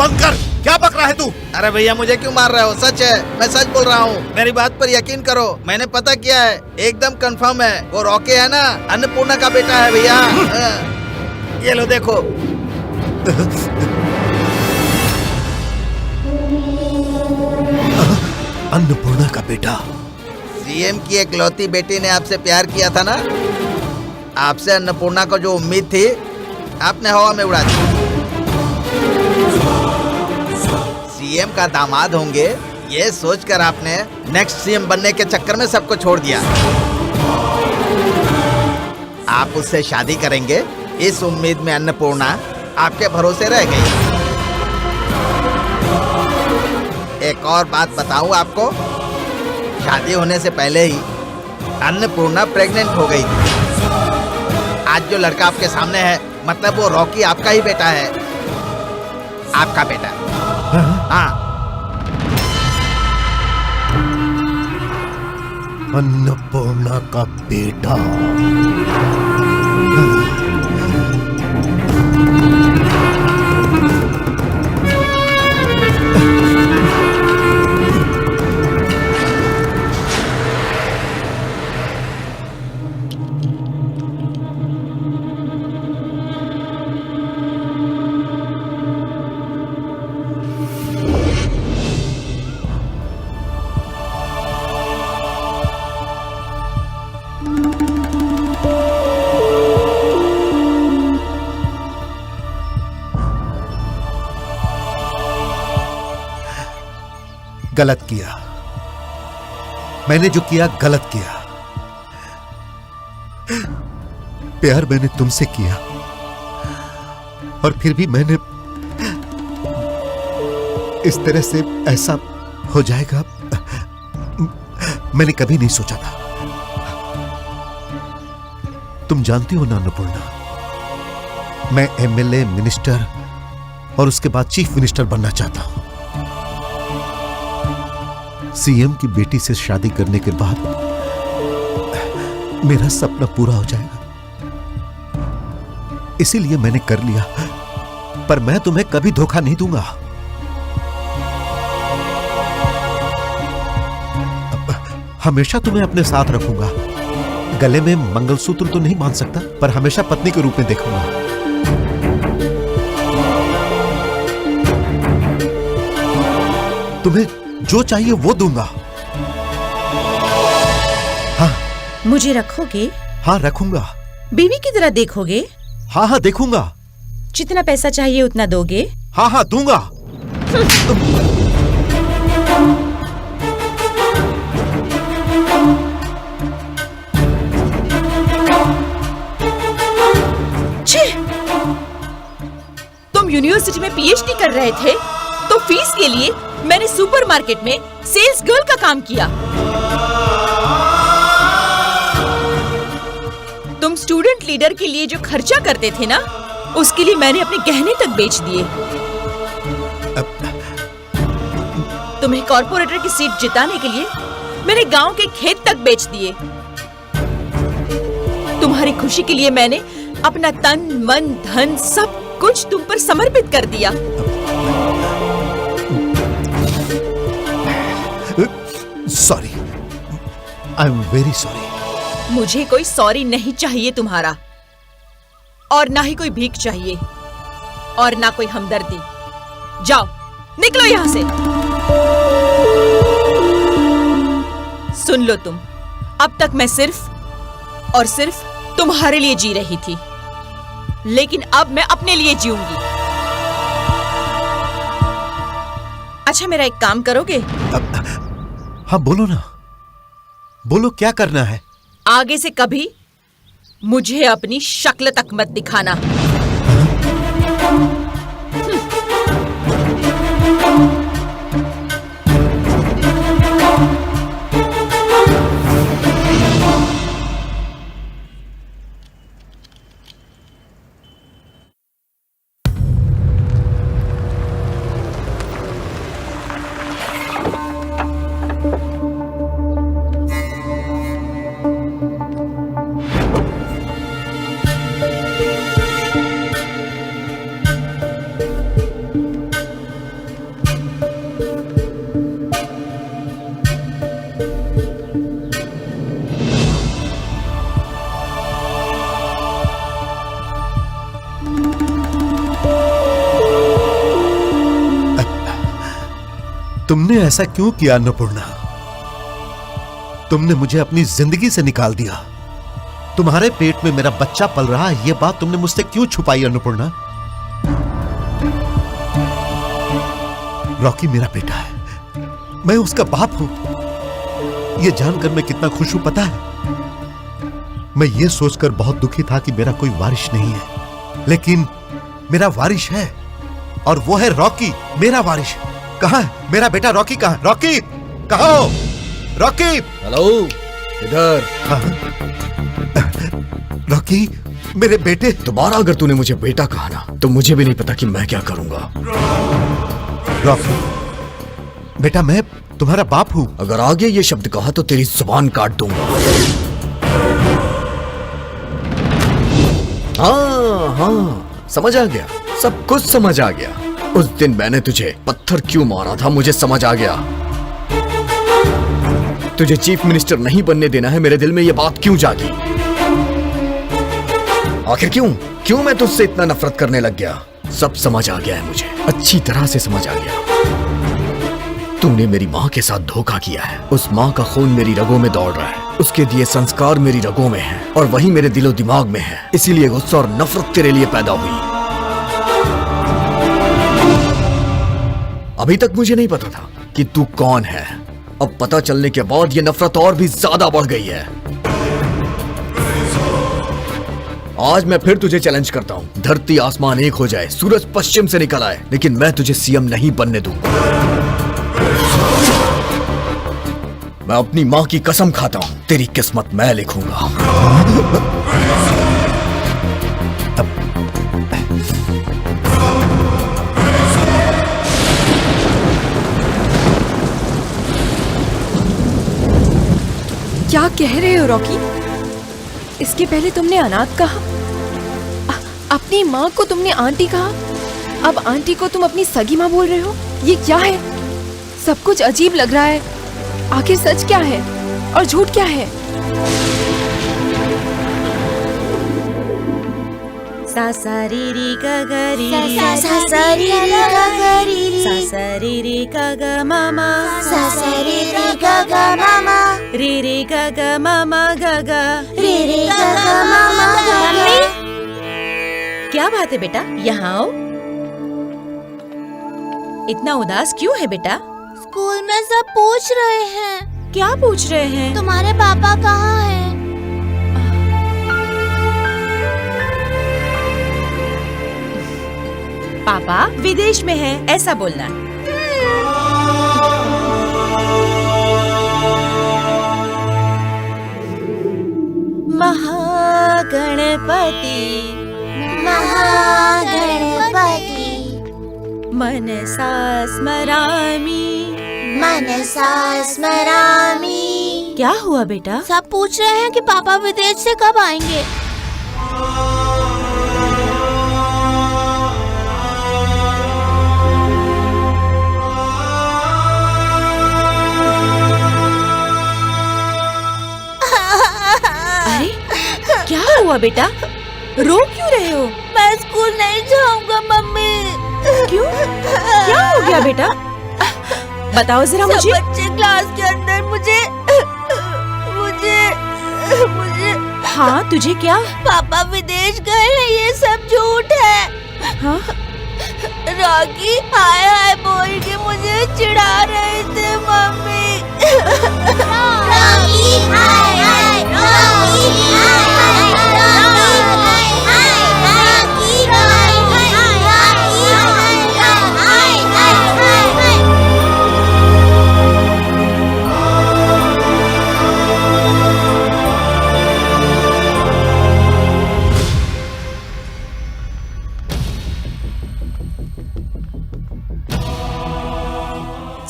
बंद कर। क्या बक रहा है तू? अरे भैया मुझे क्यों मार रहे हो? सच है, मैं सच बोल रहा हूँ। मेरी बात पर यकीन करो, मैंने पता किया है, एकदम कंफर्म है। वो रॉकी है ना, अन्नपूर्णा का बेटा है भैया। ये लो देखो। अन्नपूर्णा का बेटा? सीएम की एकलौती बेटी ने आपसे प्यार किया था ना, आपसे अन्नपूर्णा को जो उम्मीद थी आपने हवा में उड़ा दी। सीएम का दामाद होंगे ये सोचकर आपने नेक्स्ट सीएम बनने के चक्कर में सबको छोड़ दिया। आप उससे शादी करेंगे इस उम्मीद में अन्नपूर्णा आपके भरोसे रह गई। एक और बात बताऊं आपको, शादी होने से पहले ही अन्नपूर्णा प्रेग्नेंट हो गई थी। आज जो लड़का आपके सामने है, मतलब वो रॉकी आपका ही बेटा है। आपका बेटा। हाँ। अन्नपूर्णा का बेटा? गलत किया, मैंने जो किया गलत किया। प्यार मैंने तुमसे किया और फिर भी मैंने इस तरह से ऐसा हो जाएगा मैंने कभी नहीं सोचा था। तुम जानती हो ना अन्नपूर्णा, मैं एमएलए, मिनिस्टर और उसके बाद चीफ मिनिस्टर बनना चाहता हूं। सीएम की बेटी से शादी करने के बाद मेरा सपना पूरा हो जाएगा, इसीलिए मैंने कर लिया। पर मैं तुम्हें कभी धोखा नहीं दूंगा। हमेशा तुम्हें अपने साथ रखूंगा। गले में मंगलसूत्र तो नहीं बांध सकता, पर हमेशा पत्नी के रूप में देखूंगा। तुम्हें जो चाहिए वो दूंगा। हाँ। मुझे रखोगे? हाँ रखूंगा। बीवी की तरह देखोगे? हाँ हाँ देखूंगा। जितना पैसा चाहिए उतना दोगे? हाँ हाँ दूंगा। तुम यूनिवर्सिटी में पीएचडी कर रहे थे तो फीस के लिए मैंने सुपरमार्केट में सेल्स गर्ल का काम किया। तुम स्टूडेंट लीडर के लिए जो खर्चा करते थे ना, उसके लिए मैंने अपने गहने तक बेच दिए। तुम्हें कॉर्पोरेटर की सीट जिताने के लिए मैंने गांव के खेत तक बेच दिए। तुम्हारी खुशी के लिए मैंने अपना तन, मन, धन सब कुछ तुम पर समर्पित कर दिया। Sorry, I am very sorry. मुझे कोई सॉरी नहीं चाहिए तुम्हारा, और ना ही कोई भीख चाहिए, और ना कोई हमदर्दी। जाओ, निकलो यहां से। सुन लो तुम, अब तक मैं सिर्फ और सिर्फ तुम्हारे लिए जी रही थी, लेकिन अब मैं अपने लिए जीऊंगी। अच्छा, मेरा एक काम करोगे? हाँ बोलो ना, बोलो क्या करना है? आगे से कभी मुझे अपनी शक्ल तक मत दिखाना। तुमने ऐसा क्यों किया अन्नपूर्णा? तुमने मुझे अपनी जिंदगी से निकाल दिया। तुम्हारे पेट में मेरा बच्चा पल रहा है, यह बात तुमने मुझसे क्यों छुपाई अन्नपूर्णा? रॉकी मेरा बेटा है, मैं उसका बाप हूं। यह जानकर मैं कितना खुश हूं पता है? मैं ये सोचकर बहुत दुखी था कि मेरा कोई वारिश नहीं है, लेकिन मेरा वारिश है, और वो है रॉकी, मेरा वारिश। कहां है मेरा बेटा? रॉकी कहां? रॉकी कहां हो? रॉकी! हेलो, इधर। रॉकी मेरे बेटे। दोबारा अगर तूने मुझे बेटा कहा ना, तो मुझे भी नहीं पता कि मैं क्या करूंगा। रॉकी बेटा, मैं तुम्हारा बाप हूं। अगर आगे ये शब्द कहा तो तेरी जुबान काट दूंगा। हाँ, समझ आ गया, सब कुछ समझ आ गया। उस दिन मैंने तुझे पत्थर क्यों मारा था, मुझे समझ आ गया। तुझे चीफ मिनिस्टर नहीं बनने देना है, मेरे दिल में ये बात क्यों जागी? आखिर क्यों मैं तुझसे इतना नफरत करने लग गया? सब समझ आ गया है मुझे, अच्छी तरह से समझ आ गया। तूने मेरी माँ के साथ धोखा किया है। उस माँ का खून मेरी रगों में दौड़ रहा है, उसके दिए संस्कार मेरी रगों में है, और वही मेरे दिलो दिमाग में है। इसीलिए गुस्सा और नफरत तेरे लिए पैदा हुई। अभी तक मुझे नहीं पता था कि तू कौन है। अब पता चलने के बाद ये नफरत और भी ज्यादा बढ़ गई है। आज मैं फिर तुझे चैलेंज करता हूं। धरती आसमान एक हो जाए, सूरज पश्चिम से निकल आए, लेकिन मैं तुझे सीएम नहीं बनने दूंगा। मैं अपनी माँ की कसम खाता हूं, तेरी किस्मत मैं लिखूंगा। क्या कह रहे हो रॉकी? इसके पहले तुमने अनाथ कहा, अपनी माँ को तुमने आंटी कहा, अब आंटी को तुम अपनी सगी माँ बोल रहे हो। ये क्या है? सब कुछ अजीब लग रहा है। आखिर सच क्या है और झूठ क्या है? सा सा री री ग ग री री सा सा री री ग ग री री सा सा री री ग ग मामा सा सा री री ग ग मामा री री ग ग मामा ग ग री री ग ग मामा ग ग। क्या बात है बेटा, यहाँ आओ। इतना उदास क्यों है बेटा? स्कूल में सब पूछ रहे हैं। क्या पूछ रहे हैं? तुम्हारे पापा कहाँ हैं? पापा विदेश में है, ऐसा बोलना। महागणपति महागणपति मनसा स्मरामि मनसा स्मरामि। क्या हुआ बेटा? सब पूछ रहे हैं कि पापा विदेश से कब आएंगे। अरे क्या हुआ बेटा? रो क्यों रहे हो? मैं स्कूल नहीं जाऊंगा मम्मी। क्यों? क्या हो गया बेटा? बताओ जरा मुझे। बच्चे क्लास के अंदर मुझे हाँ, तुझे क्या? पापा विदेश गए हैं, ये सब झूठ है। हाँ? रॉकी हाय हाय बोल के मुझे चिढ़ा रहे थे मम्मी। रॉकी हाय हाय, रॉकी हाय हाय, रॉकी हाय हाय, रॉकी हाय हाय, रॉकी हाय हाय।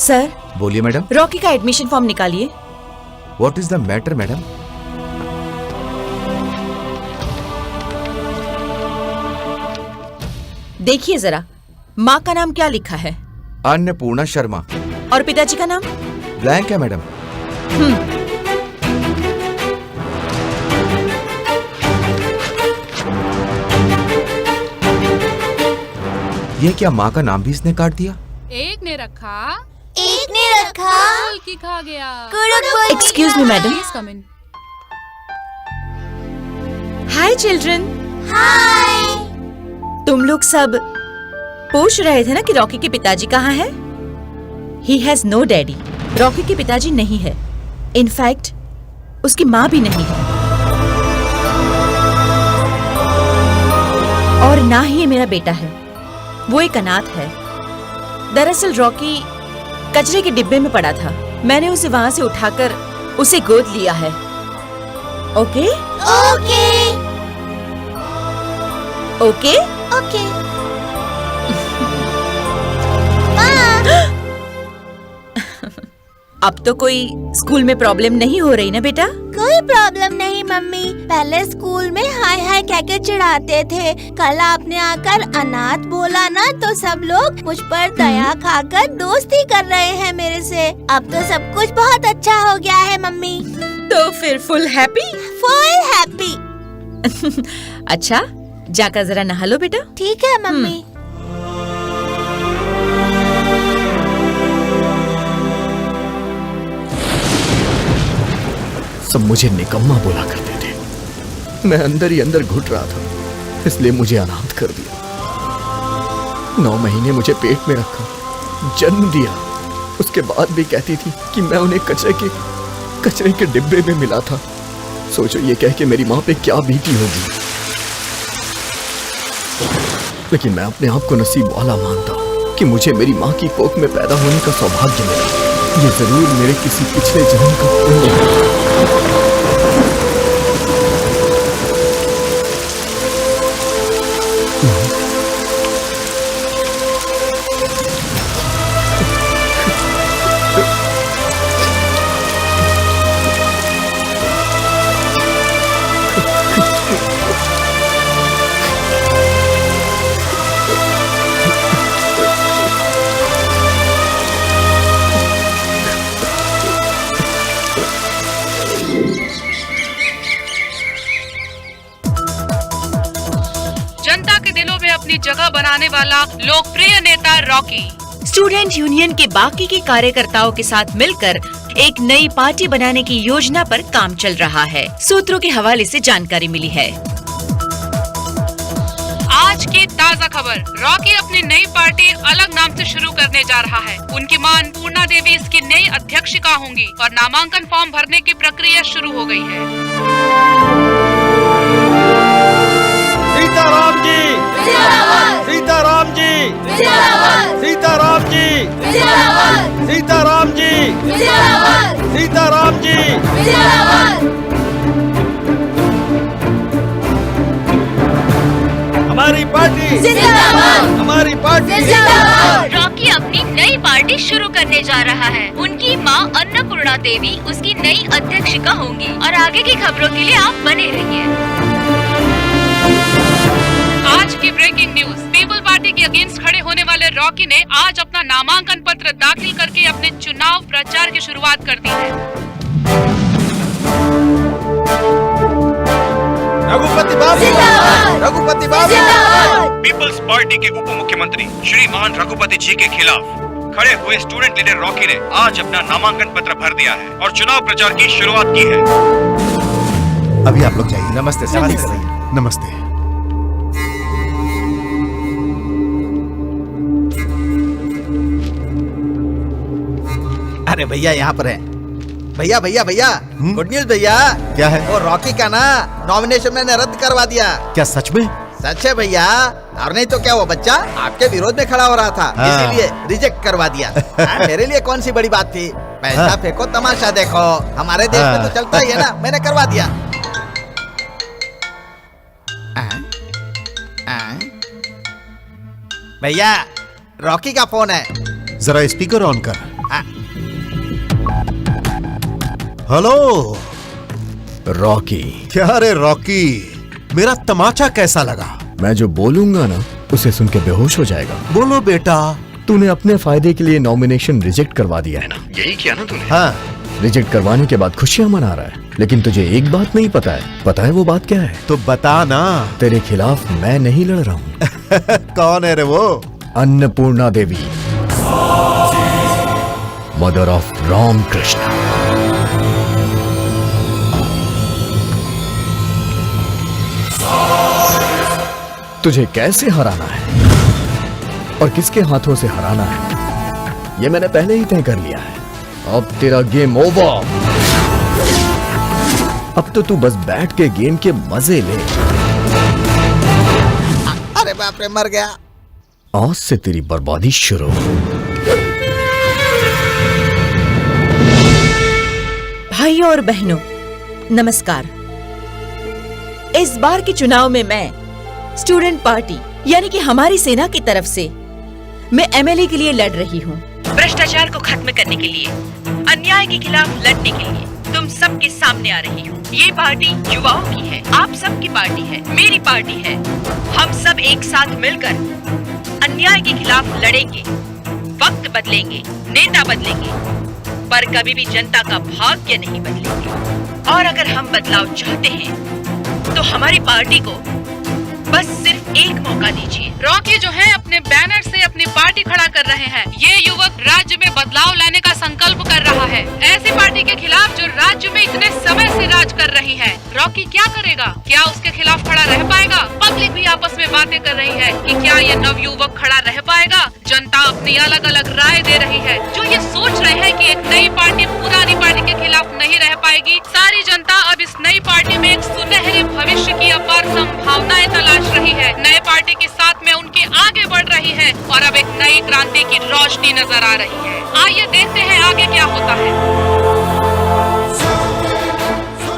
सर, बोलिए मैडम। रॉकी का एडमिशन फॉर्म निकालिए। What is the matter madam? देखिए जरा, माँ का नाम क्या लिखा है? अन्नपूर्णा शर्मा। और पिताजी का नाम? ब्लैंक है मैडम। ये क्या, माँ का नाम भी इसने काट दिया? एक ने रखा, एक ने रखा, की खा गया। Excuse me madam. Please come in. Hi children. Hi. तुम लोग सब पूछ रहे थे ना कि रॉकी के पिताजी कहाँ हैं? He has no daddy। Rocky के पिताजी नहीं है। इनफैक्ट उसकी माँ भी नहीं है, और ना ही ये मेरा बेटा है। वो एक अनाथ है। दरअसल रॉकी कचरे के डिब्बे में पड़ा था। मैंने उसे वहां से उठाकर उसे गोद लिया है। Okay okay okay okay. अब तो कोई स्कूल में प्रॉब्लम नहीं हो रही ना बेटा? कोई प्रॉब्लम नहीं मम्मी। पहले स्कूल में हाय हाय कह के चिढ़ाते थे। कल आपने आकर अनाथ बोला ना, तो सब लोग मुझ पर दया खाकर दोस्ती कर रहे हैं मेरे से। अब तो सब कुछ बहुत अच्छा हो गया है मम्मी। तो फिर फुल हैप्पी? Full happy. अच्छा, जाकर जरा नहा लो बेटा। ठीक है मम्मी। सब मुझे निकम्मा बोला करते थे। मैं अंदर ही अंदर घुट रहा था, इसलिए मुझे अनाथ कर दिया। 9 महीने मुझे पेट में रखा, जन्म दिया। उसके बाद भी कहती थी कि मैं उन्हें कचरे के डिब्बे में मिला था। सोचो ये कह के मेरी माँ पे क्या बीती होगी। लेकिन मैं अपने आप को नसीब वाला मानता हूँ कि मुझे मेरी माँ की कोख में पैदा होने का सौभाग्य मिला। ये जरूर मेरे किसी पिछले जन्म का पुण्य है। जनता के दिलों में अपनी जगह बनाने वाला लोकप्रिय नेता रॉकी स्टूडेंट यूनियन के बाकी के कार्यकर्ताओं के साथ मिलकर एक नई पार्टी बनाने की योजना पर काम चल रहा है। सूत्रों के हवाले से जानकारी मिली है। आज की ताज़ा खबर, रॉकी अपनी नई पार्टी अलग नाम से शुरू करने जा रहा है। उनकी मां अन्नपूर्णा देवी इसकी नई अध्यक्षिका होंगी और नामांकन फॉर्म भरने की प्रक्रिया शुरू हो गई है। सीताराम जी, सीताराम जी, सीताराम जी, सीताराम जी, सीताराम जी। हमारी पार्टी, हमारी पार्टी। रॉकी अपनी नई पार्टी शुरू करने जा रहा है। उनकी मां अन्नपूर्णा देवी उसकी नई अध्यक्षिका होंगी और आगे की खबरों के लिए आप बने रहिए। आज की ब्रेकिंग न्यूज, पीपल पार्टी के अगेंस्ट खड़े होने वाले रॉकी ने आज अपना नामांकन पत्र दाखिल करके अपने चुनाव प्रचार की शुरुआत कर दी है। रघुपति बाबू, रघुपति बाबू। पीपल्स पार्टी के उप मुख्यमंत्री श्रीमान रघुपति जी के खिलाफ खड़े हुए स्टूडेंट लीडर रॉकी ने आज अपना नामांकन पत्र भर दिया है और चुनाव प्रचार की शुरुआत की है। अभी आप लोग जाइए। नमस्ते सर। नमस्ते। अरे भैया यहाँ पर है। भैया भैया भैया, गुड न्यूज भैया। क्या है? वो रॉकी का ना नॉमिनेशन मैंने रद्द करवा दिया। क्या सच में? सच है भैया, और नहीं तो क्या वो बच्चा आपके विरोध में खड़ा हो रहा था, इसीलिए रिजेक्ट करवा दिया। मेरे लिए कौन सी बड़ी बात थी। पैसा फेंको तमाशा देखो, हमारे देश में तो चलता ही है ना। मैंने करवा दिया। भैया रॉकी का फोन है। जरा स्पीकर ऑन कर। Hello Rocky. क्या रे रॉकी, मेरा तमाचा कैसा लगा? मैं जो बोलूंगा ना उसे सुन के बेहोश हो जाएगा। बोलो बेटा। तूने अपने फायदे के लिए नॉमिनेशन रिजेक्ट करवा दिया है ना? यही किया ना तूने? हाँ। रिजेक्ट करवाने के बाद खुशियां मना रहा है, लेकिन तुझे एक बात नहीं पता है। पता है वो बात क्या है? तो बता ना। तेरे खिलाफ मैं नहीं लड़ रहा हूँ। कौन है रे वो? अन्नपूर्णा देवी। Mother of Ram Krishna. तुझे कैसे हराना है और किसके हाथों से हराना है, यह मैंने पहले ही तय कर लिया है। अब तेरा गेम ओवर। अब तो तू बस बैठ के गेम के मजे ले। अरे बाप रे, मर गया। आज से तेरी बर्बादी शुरू। भाइयों और बहनों, नमस्कार। इस बार के चुनाव में मैं स्टूडेंट पार्टी यानी कि हमारी सेना की तरफ से मैं एमएलए के लिए लड़ रही हूँ। भ्रष्टाचार को खत्म करने के लिए, अन्याय के खिलाफ लड़ने के लिए तुम सबके सामने आ रही हूँ। ये पार्टी युवाओं की है, आप सबकी पार्टी है, मेरी पार्टी है। हम सब एक साथ मिलकर अन्याय के खिलाफ लड़ेंगे। वक्त बदलेंगे, नेता बदलेंगे, पर कभी भी जनता का भाग्य नहीं बदलेंगे। और अगर हम बदलाव चाहते हैं तो हमारी पार्टी को बस सिर्फ एक मौका दीजिए। रॉकी जो है अपने बैनर से अपनी पार्टी खड़ा कर रहे हैं। ये युवक राज्य में बदलाव लाने का संकल्प कर रहा है, ऐसी पार्टी के खिलाफ जो राज्य में इतने समय से राज कर रही है। रॉकी क्या करेगा? क्या उसके खिलाफ खड़ा रह पाएगा? पब्लिक भी आपस में बातें कर रही है कि क्या ये नवयुवक खड़ा रह पाएगा। जनता अपनी अलग अलग राय दे रही है। जो ये सोच रहे हैं कि एक नई पार्टी पुरानी पार्टी के खिलाफ नहीं रह पाएगी, सारी जनता अब इस नई पार्टी में एक सुनहरे भविष्य की अपार संभावनाएं तलाश रही है। नए पार्टी के साथ में उनके आगे बढ़ रही है और अब एक नई क्रांति की रोशनी नजर आ रही है। आइए देखते हैं आगे क्या होता है।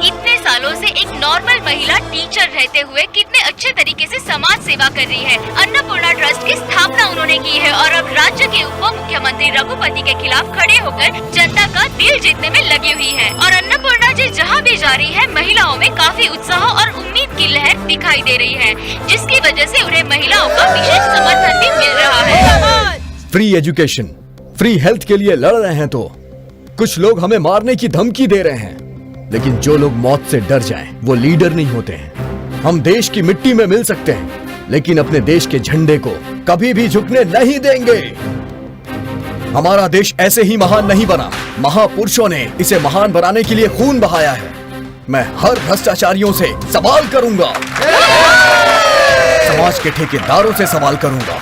इतने सालों से एक नॉर्मल महिला टीचर रहते हुए कितने अच्छे तरीके से समाज सेवा कर रही है। अन्नपूर्णा ट्रस्ट की स्थापना उन्होंने की है और अब राज्य के उप मुख्यमंत्री रघुपति के खिलाफ खड़े होकर जनता का दिल जीतने में लगी हुई है। और अन्नपूर्णा जी जहाँ भी जा रही है, महिलाओं में काफी उत्साह और उम्मीद की लहर दिखाई दे रही है, जिसकी वजह से उन्हें महिलाओं का विशेष समर्थन भी मिल रहा है। फ्री एजुकेशन, फ्री हेल्थ के लिए लड़ रहे हैं तो कुछ लोग हमें मारने की धमकी दे रहे हैं। लेकिन जो लोग मौत से डर जाएं, वो लीडर नहीं होते हैं। हम देश की मिट्टी में मिल सकते हैं, लेकिन अपने देश के झंडे को कभी भी झुकने नहीं देंगे। हमारा देश ऐसे ही महान नहीं बना, महापुरुषों ने इसे महान बनाने के लिए खून बहाया है। मैं हर भ्रष्टाचारियों से सवाल करूंगा, समाज के ठेकेदारों से सवाल करूंगा,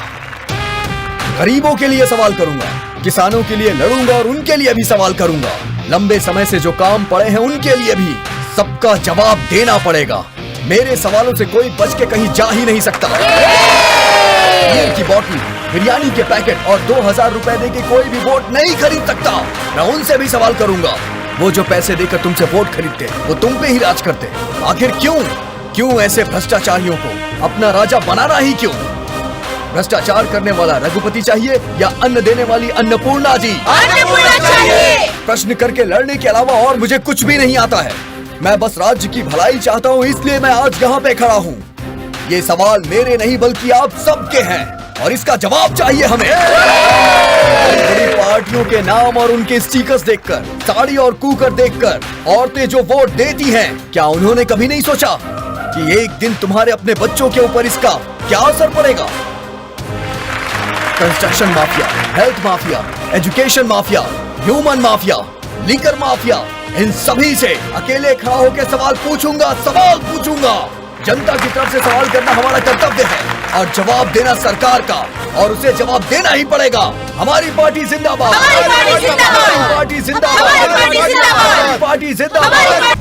गरीबों के लिए सवाल करूंगा, किसानों के लिए लड़ूंगा और उनके लिए भी सवाल करूंगा। लंबे समय से जो काम पड़े हैं उनके लिए भी सबका जवाब देना पड़ेगा। मेरे सवालों से कोई बच के कहीं जा ही नहीं सकता। बियर की बोतल, बिरयानी के पैकेट और 2000 रुपए देके कोई भी वोट नहीं खरीद सकता। मैं उनसे भी सवाल करूंगा, वो जो पैसे देकर तुमसे वोट खरीदते वो तुम पे ही राज करते। आखिर क्यों ऐसे भ्रष्टाचारियों को अपना राजा बनाना ही क्यों? भ्रष्टाचार करने वाला रघुपति चाहिए या अन्न देने वाली अन्नपूर्णा जी? अन्नपूर्णा चाहिए। प्रश्न करके लड़ने के अलावा और मुझे कुछ भी नहीं आता है। मैं बस राज्य की भलाई चाहता हूँ, इसलिए मैं आज यहाँ पे खड़ा हूँ। ये सवाल मेरे नहीं बल्कि आप सबके हैं और इसका जवाब चाहिए हमें। बड़ी पार्टियों के नाम और उनके स्टिकर्स देखकर, साड़ी और कुकर देखकर औरतें जो वोट देती हैं, क्या उन्होंने कभी नहीं सोचा कि एक दिन तुम्हारे अपने बच्चों के ऊपर इसका क्या असर पड़ेगा? Construction mafia, health mafia, education mafia, human mafia, liquor mafia, इन सभी से अकेले खड़ा होकर सवाल पूछूंगा। जनता की तरफ से सवाल करना हमारा कर्तव्य है और जवाब देना सरकार का, और उसे जवाब देना ही पड़ेगा। हमारी पार्टी जिंदाबाद, हमारी पार्टी जिंदाबाद, हमारी पार्टी जिंदाबाद।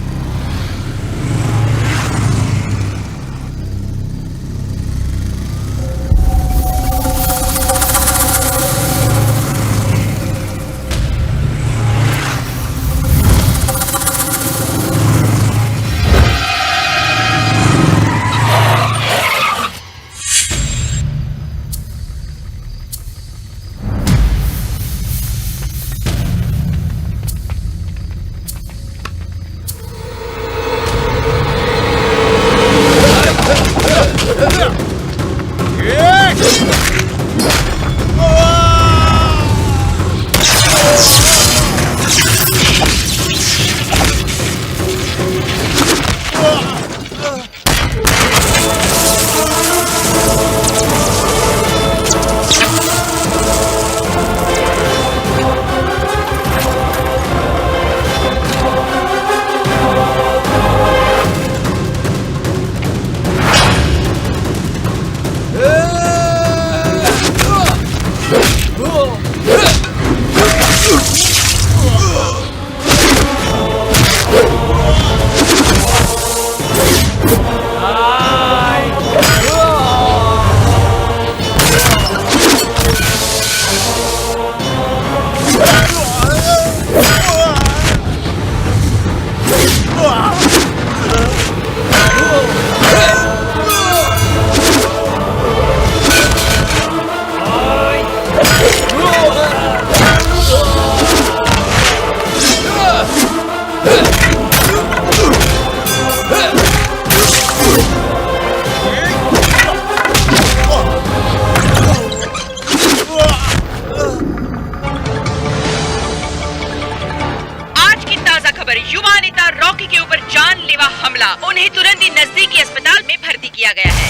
नजदीकी अस्पताल में भर्ती किया गया है।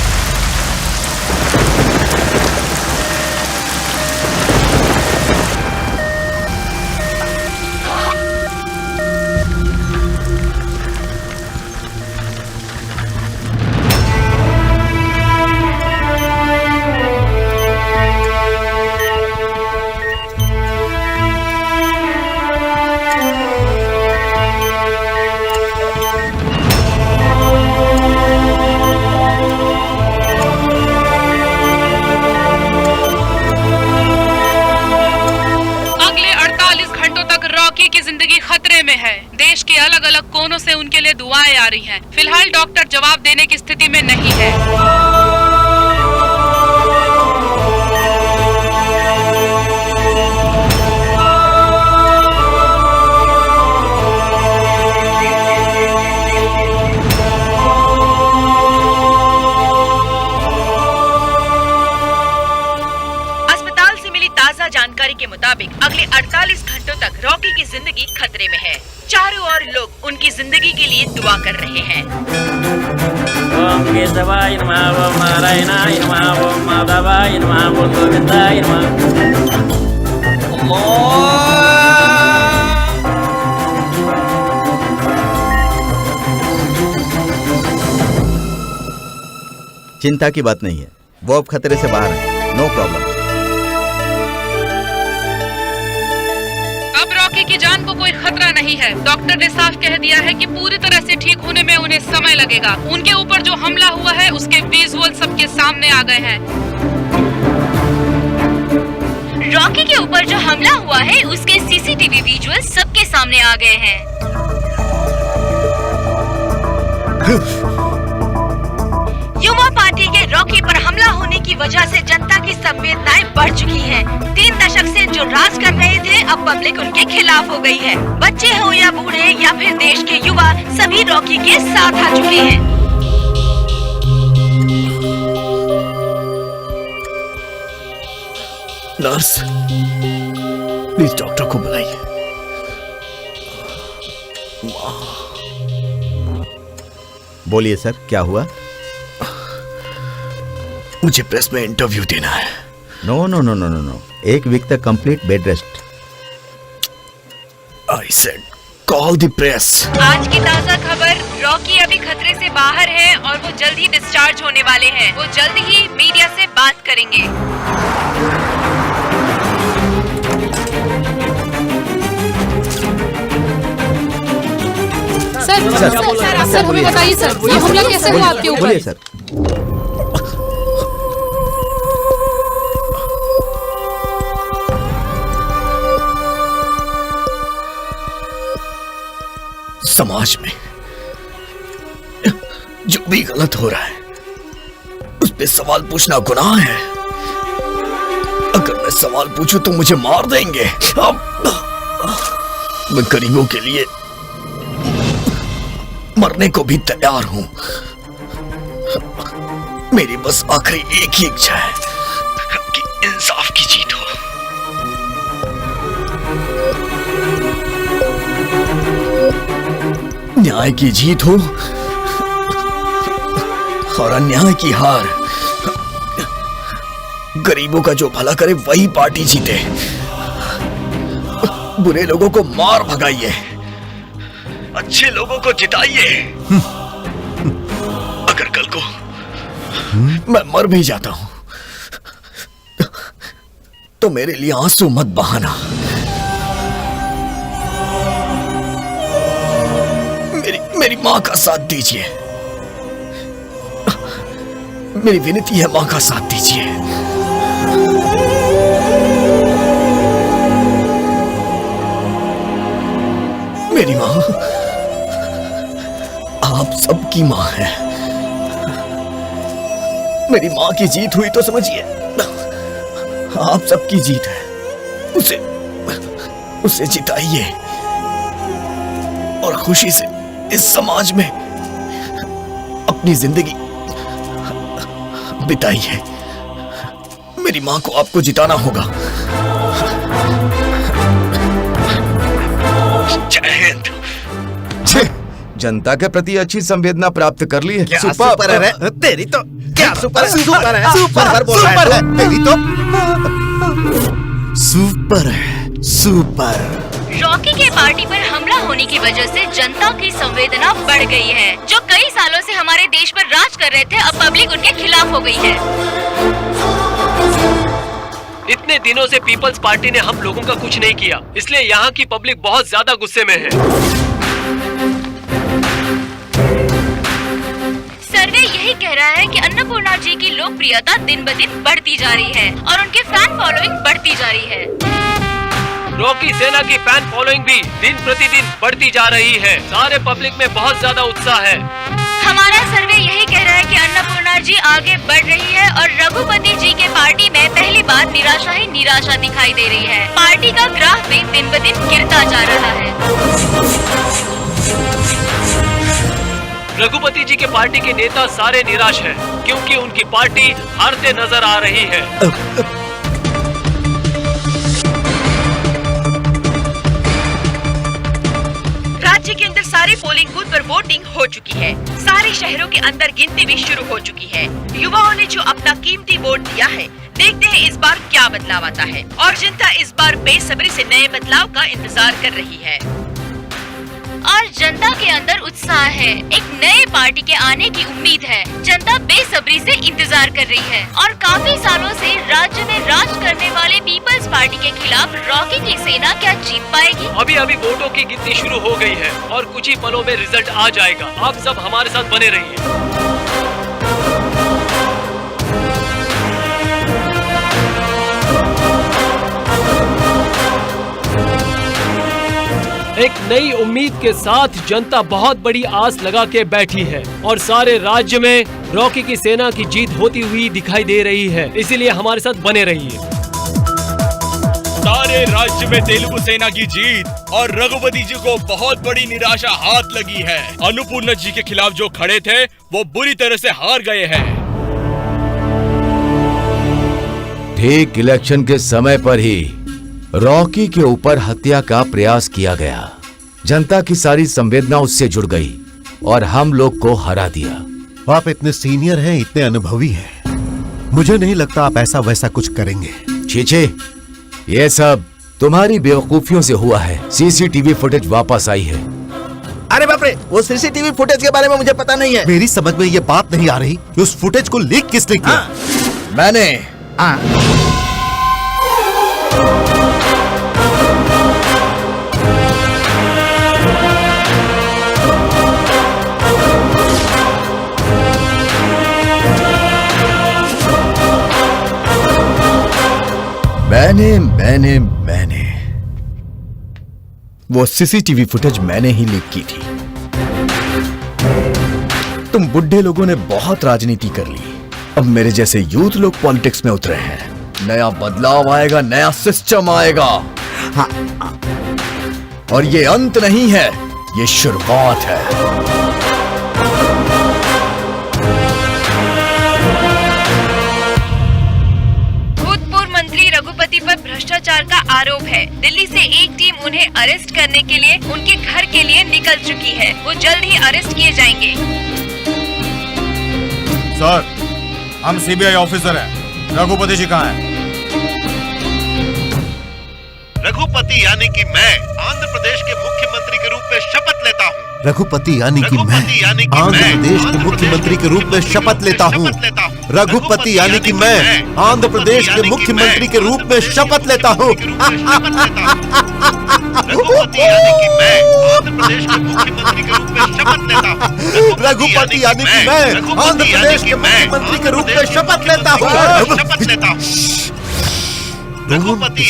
देश के अलग अलग कोनों से उनके लिए दुआएं आ रही हैं। फिलहाल डॉक्टर जवाब देने की स्थिति में नहीं है। अस्पताल से मिली ताजा जानकारी के मुताबिक अगले 48 घंटों तक रॉकी की जिंदगी खतरे में है। चारों ओर लोग उनकी जिंदगी के लिए दुआ कर रहे हैं। ओम केशवाय नमः, ओम नारायणाय नमः, ओम माधवाय नमः, ओम गोविंदाय नमः। चिंता की बात नहीं है, वो अब खतरे से बाहर है। No problem. अब रॉकी की जान को कोई खतरा नहीं है। डॉक्टर ने साफ कह दिया है कि पूरी तरह से ठीक होने में उन्हें समय लगेगा। उनके ऊपर जो हमला हुआ है उसके विजुअल सबके सामने आ गए हैं। रॉकी के ऊपर जो हमला हुआ है उसके सीसीटीवी विजुअल सबके सामने आ गए हैं। युवा पार्टी के रॉकी पर हमला होने की वजह से जनता की संवेदनाएं बढ़ चुकी हैं। 3 दशक से जो राज कर रहे थे अब पब्लिक उनके खिलाफ हो गई है। बच्चे हो या बूढ़े या फिर देश के युवा, सभी रॉकी के साथ आ चुके हैं। नर्स, प्लीज डॉक्टर को बुलाइए। बोलिए सर, क्या हुआ? मुझे प्रेस में इंटरव्यू देना है। No no no no no no, 1 week तक complete bed rest. I said call the press. आज की ताजा खबर, रॉकी अभी खतरे से बाहर है और वो जल्द ही डिस्चार्ज होने वाले हैं। वो जल्द ही मीडिया से बात करेंगे। सर हमें बताइए सर, ये हमला कैसे हुआ आपके ऊपर? बोलिए सर। समाज में जो भी गलत हो रहा है उस पे सवाल पूछना गुनाह है। अगर मैं सवाल पूछूं तो मुझे मार देंगे। मैं गरीबों के लिए मरने को भी तैयार हूं। मेरी बस आखिरी एक ही इच्छा है कि इंसाफ की जीत हो। न्याय की जीत हो और अन्याय की हार। गरीबों का जो भला करे वही पार्टी जीते। बुरे लोगों को मार भगाइए, अच्छे लोगों को जिताइए। अगर कल को मैं मर भी जाता हूं तो मेरे लिए आंसू मत बहाना। मेरी मां का साथ दीजिए। मेरी विनती है, मां का साथ दीजिए। मेरी मां आप सबकी मां है। मेरी मां की जीत हुई तो समझिए आप सबकी जीत है। उसे जिताइए और खुशी से इस समाज में अपनी जिंदगी बिताइए। मेरी मां को आपको जिताना होगा। जय हिंद। जनता के प्रति अच्छी संवेदना प्राप्त कर ली है। क्या सुपर है? तेरी तो क्या सुपर है? सुपर है, सुपर बोल रहा है तू। तेरी तो सुपर है, सुपर। रॉकी के पार्टी पर हमला होने की वजह से जनता की संवेदना बढ़ गई है। जो कई सालों से हमारे देश पर राज कर रहे थे, अब पब्लिक उनके खिलाफ हो गई है। इतने दिनों से पीपल्स पार्टी ने हम लोगों का कुछ नहीं किया, इसलिए यहाँ की पब्लिक बहुत ज्यादा गुस्से में है। सर्वे यही कह रहा है कि अन्नपूर्णा जी की लोकप्रियता दिन ब दिन बढ़ती जा रही है और उनके फैन फॉलोइंग बढ़ती जा रही है। रॉकी सेना की फैन फॉलोइंग भी दिन प्रतिदिन बढ़ती जा रही है। सारे पब्लिक में बहुत ज्यादा उत्साह है। हमारा सर्वे यही कह रहा है कि अन्नपूर्णा जी आगे बढ़ रही है और रघुपति जी के पार्टी में पहली बार निराशा ही निराशा दिखाई दे रही है। पार्टी का ग्राफ भी दिन ब दिन गिरता जा रहा है। रघुपति जी के पार्टी के नेता सारे निराश हैं, क्योंकि उनकी पार्टी हारते नजर आ रही है। राज्य के अंदर सारे पोलिंग बूथ पर वोटिंग हो चुकी है। सारे शहरों के अंदर गिनती भी शुरू हो चुकी है। युवाओं ने जो अपना कीमती वोट दिया है, देखते हैं इस बार क्या बदलाव आता है। और जनता इस बार बेसब्री से नए बदलाव का इंतजार कर रही है। और जनता के अंदर उत्साह है, एक नए पार्टी के आने की उम्मीद है। जनता बेसब्री से इंतजार कर रही है और काफी सालों से राज्य में राज करने वाले पीपल्स पार्टी के खिलाफ रॉकी की सेना क्या जीत पाएगी? अभी अभी वोटों की गिनती शुरू हो गई है और कुछ ही पलों में रिजल्ट आ जाएगा। आप सब हमारे साथ बने रहिए। एक नई उम्मीद के साथ जनता बहुत बड़ी आस लगा के बैठी है और सारे राज्य में रॉकी की सेना की जीत होती हुई दिखाई दे रही है। इसीलिए हमारे साथ बने रहिए। सारे राज्य में तेलुगु सेना की जीत और रघुपति जी को बहुत बड़ी निराशा हाथ लगी है। अन्नपूर्णा जी के खिलाफ जो खड़े थे वो बुरी तरह से हार गए हैं। ठीक इलेक्शन के समय पर ही रॉकी के ऊपर हत्या का प्रयास किया गया। जनता की सारी संवेदना उससे जुड़ गई और हम लोग को हरा दिया। आप इतने सीनियर हैं, इतने अनुभवी हैं, मुझे नहीं लगता आप ऐसा वैसा कुछ करेंगे। छीछे, ये सब तुम्हारी बेवकूफियों से हुआ है। सीसीटीवी फुटेज वापस आई है। अरे बाप रे, वो सीसीटीवी फुटेज के बारे में मुझे पता नहीं है। मेरी समझ में ये बात नहीं आ रही कि उस फुटेज को लीक किसने किया। मैंने। मैंने वो सीसीटीवी फुटेज मैंने ही लीक की थी। तुम बुढ़े लोगों ने बहुत राजनीति कर ली, अब मेरे जैसे यूथ लोग पॉलिटिक्स में उतरे हैं। नया बदलाव आएगा, नया सिस्टम आएगा। हाँ, और ये अंत नहीं है, ये शुरुआत है। रघुपति पर भ्रष्टाचार का आरोप है। दिल्ली से एक टीम उन्हें अरेस्ट करने के लिए उनके घर के लिए निकल चुकी है। वो जल्द ही अरेस्ट किए जाएंगे। सर, हम सीबीआई ऑफिसर हैं। रघुपति जी कहाँ हैं? रघुपति यानी कि मैं आंध्र प्रदेश के मुख्यमंत्री के रूप में शपथ लेता हूँ। रघुपति यानी कि मैं आंध्र प्रदेश के मुख्यमंत्री के रूप में शपथ लेता हूँ। रघुपति यानी कि मैं आंध्र प्रदेश के मुख्यमंत्री के रूप में शपथ लेता हूँ। रघुपति यानी कि मैं आंध्र प्रदेश के मुख्यमंत्री के रूप में शपथ लेता हूँ। रघुपति यानी कि मैं आंध्र प्रदेश के मुख्यमंत्री के रूप में शपथ लेता हूँ। रघुपति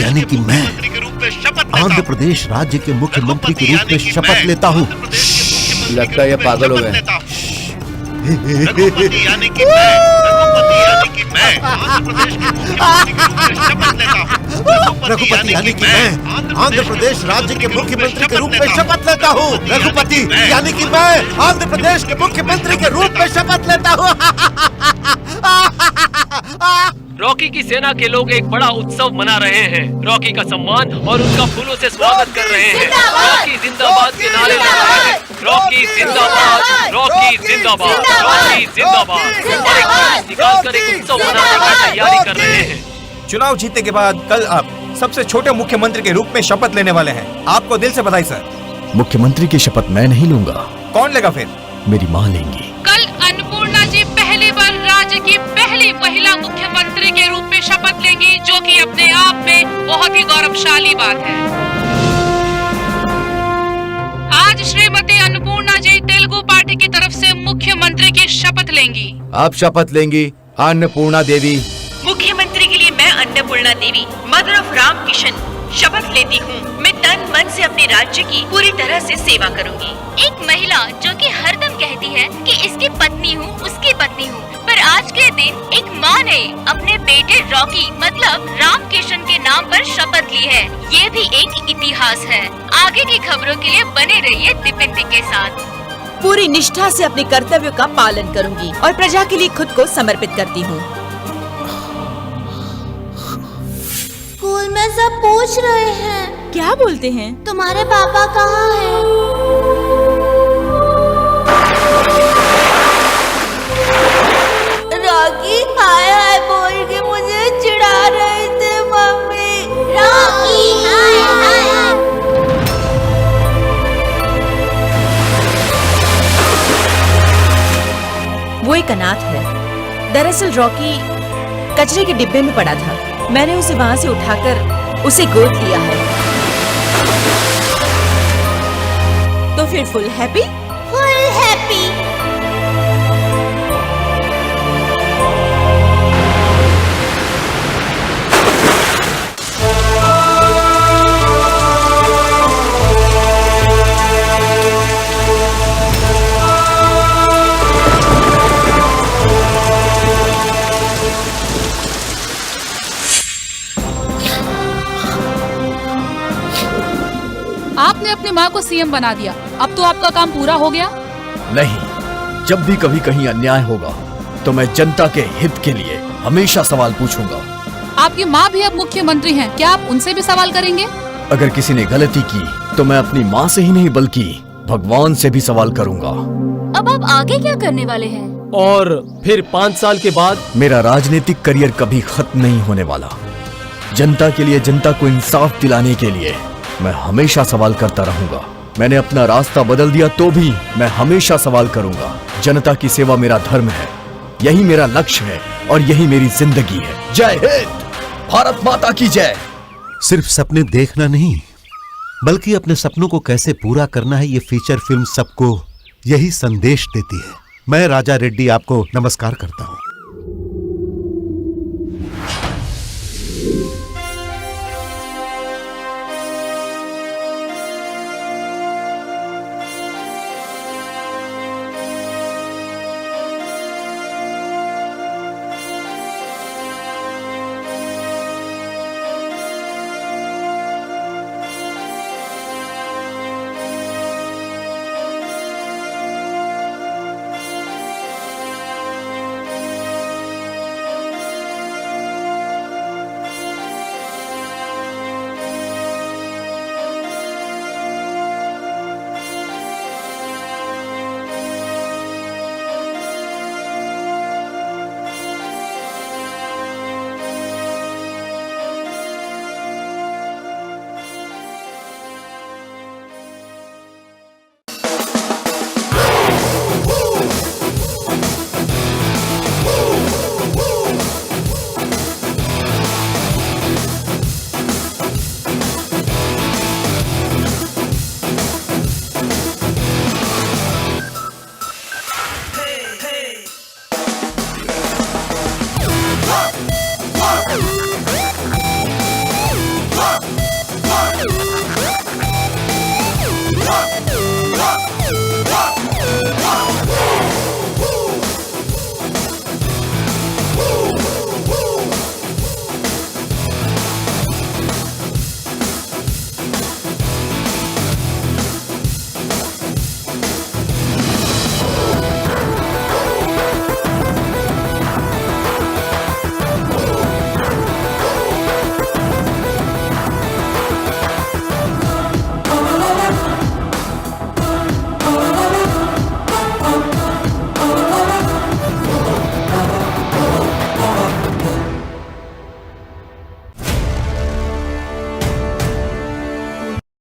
यानी कि मैं आंध्र प्रदेश राज्य के मुख्यमंत्री के रूप में शपथ लेता हूँ। लगता है ये पागल हो गए। रघुपति यानी कि मैं आंध्र प्रदेश के मुख्यमंत्री के रूप में शपथ लेता हूँ। रघुपति यानी कि मैं आंध्र प्रदेश राज्य के मुख्यमंत्री के रूप में शपथ लेता हूँ। रघुपति यानी कि मैं आंध्र प्रदेश के मुख्यमंत्री के रूप में शपथ लेता हूँ। रॉकी की सेना के लोग एक बड़ा उत्सव मना रहे हैं। रॉकी का सम्मान और उनका फूलों से स्वागत कर रहे हैं। रॉकी जिंदाबाद के नारे लगा रहे हैं। रॉकी जिंदाबाद, रॉकी जिंदाबाद, रॉकी जिंदाबाद। और एक जुलूस निकालकर एक उत्सव मनाने की तैयारी कर रहे हैं। चुनाव जीतने के बाद कल आप सबसे छोटे मुख्यमंत्री के रूप में शपथ लेने वाले हैं। आपको दिल से बधाई सर। मुख्यमंत्री की शपथ मैं नहीं लूंगा। कौन लेगा फिर? मेरी माँ लेंगी। कल अन्नपूर्णा जी पहली बार राज्य की पहली महिला मुख्यमंत्री के रूप में शपथ लेंगी, जो कि अपने आप में बहुत ही गौरवशाली बात है। आज श्रीमती अन्नपूर्णा जी तेलुगु पार्टी की तरफ से मुख्यमंत्री की शपथ लेंगी। आप शपथ लेंगी अन्नपूर्णा देवी? मुख्यमंत्री के लिए मैं अन्नपूर्णा देवी, मदर ऑफ राम किशन, शपथ लेती हूँ। मैं तन मन से अपने राज्य की पूरी तरह से सेवा करूँगी। एक महिला जो कि हरदम कहती है कि इसकी पत्नी हूँ, उसकी पत्नी हूँ, पर आज के दिन एक माँ ने अपने बेटे रॉकी मतलब राम किशन के नाम पर शपथ ली है। ये भी एक इतिहास है। आगे की खबरों के लिए बने रहिए दीपिंदी के साथ। पूरी निष्ठा से अपने कर्तव्यों का पालन करूँगी और प्रजा के लिए खुद को समर्पित करती हूँ। स्कूल में सब पूछ रहे हैं। क्या बोलते हैं? तुम्हारे पापा कहाँ हैं? रॉकी हाय हाय बोल के मुझे चिढ़ा रहे थे मम्मी। रॉकी हाय हाय। वो एक अनाथ है। दरअसल रॉकी कचरे के डिब्बे में पड़ा था। मैंने उसे वहाँ से उठाकर उसे गोद लिया है। तो फिर फुल हैप्पी? Full happy. आपने अपनी माँ को सीएम बना दिया, अब तो आपका काम पूरा हो गया? नहीं, जब भी कभी कहीं अन्याय होगा तो मैं जनता के हित के लिए हमेशा सवाल पूछूंगा। आपकी माँ भी अब मुख्यमंत्री हैं, क्या आप उनसे भी सवाल करेंगे? अगर किसी ने गलती की तो मैं अपनी माँ से ही नहीं बल्कि भगवान से भी सवाल करूंगा। अब आप आगे क्या करने वाले हैं? और फिर 5 साल के बाद मेरा राजनीतिक करियर कभी खत्म नहीं होने वाला। जनता के लिए, जनता को इंसाफ दिलाने के लिए मैं हमेशा सवाल करता रहूंगा। मैंने अपना रास्ता बदल दिया तो भी मैं हमेशा सवाल करूंगा। जनता की सेवा मेरा धर्म है, यही मेरा लक्ष्य है और यही मेरी जिंदगी है। जय हिंद, भारत माता की जय। सिर्फ सपने देखना नहीं बल्कि अपने सपनों को कैसे पूरा करना है, ये फीचर फिल्म सबको यही संदेश देती है। मैं राजा रेड्डी आपको नमस्कार करता हूँ।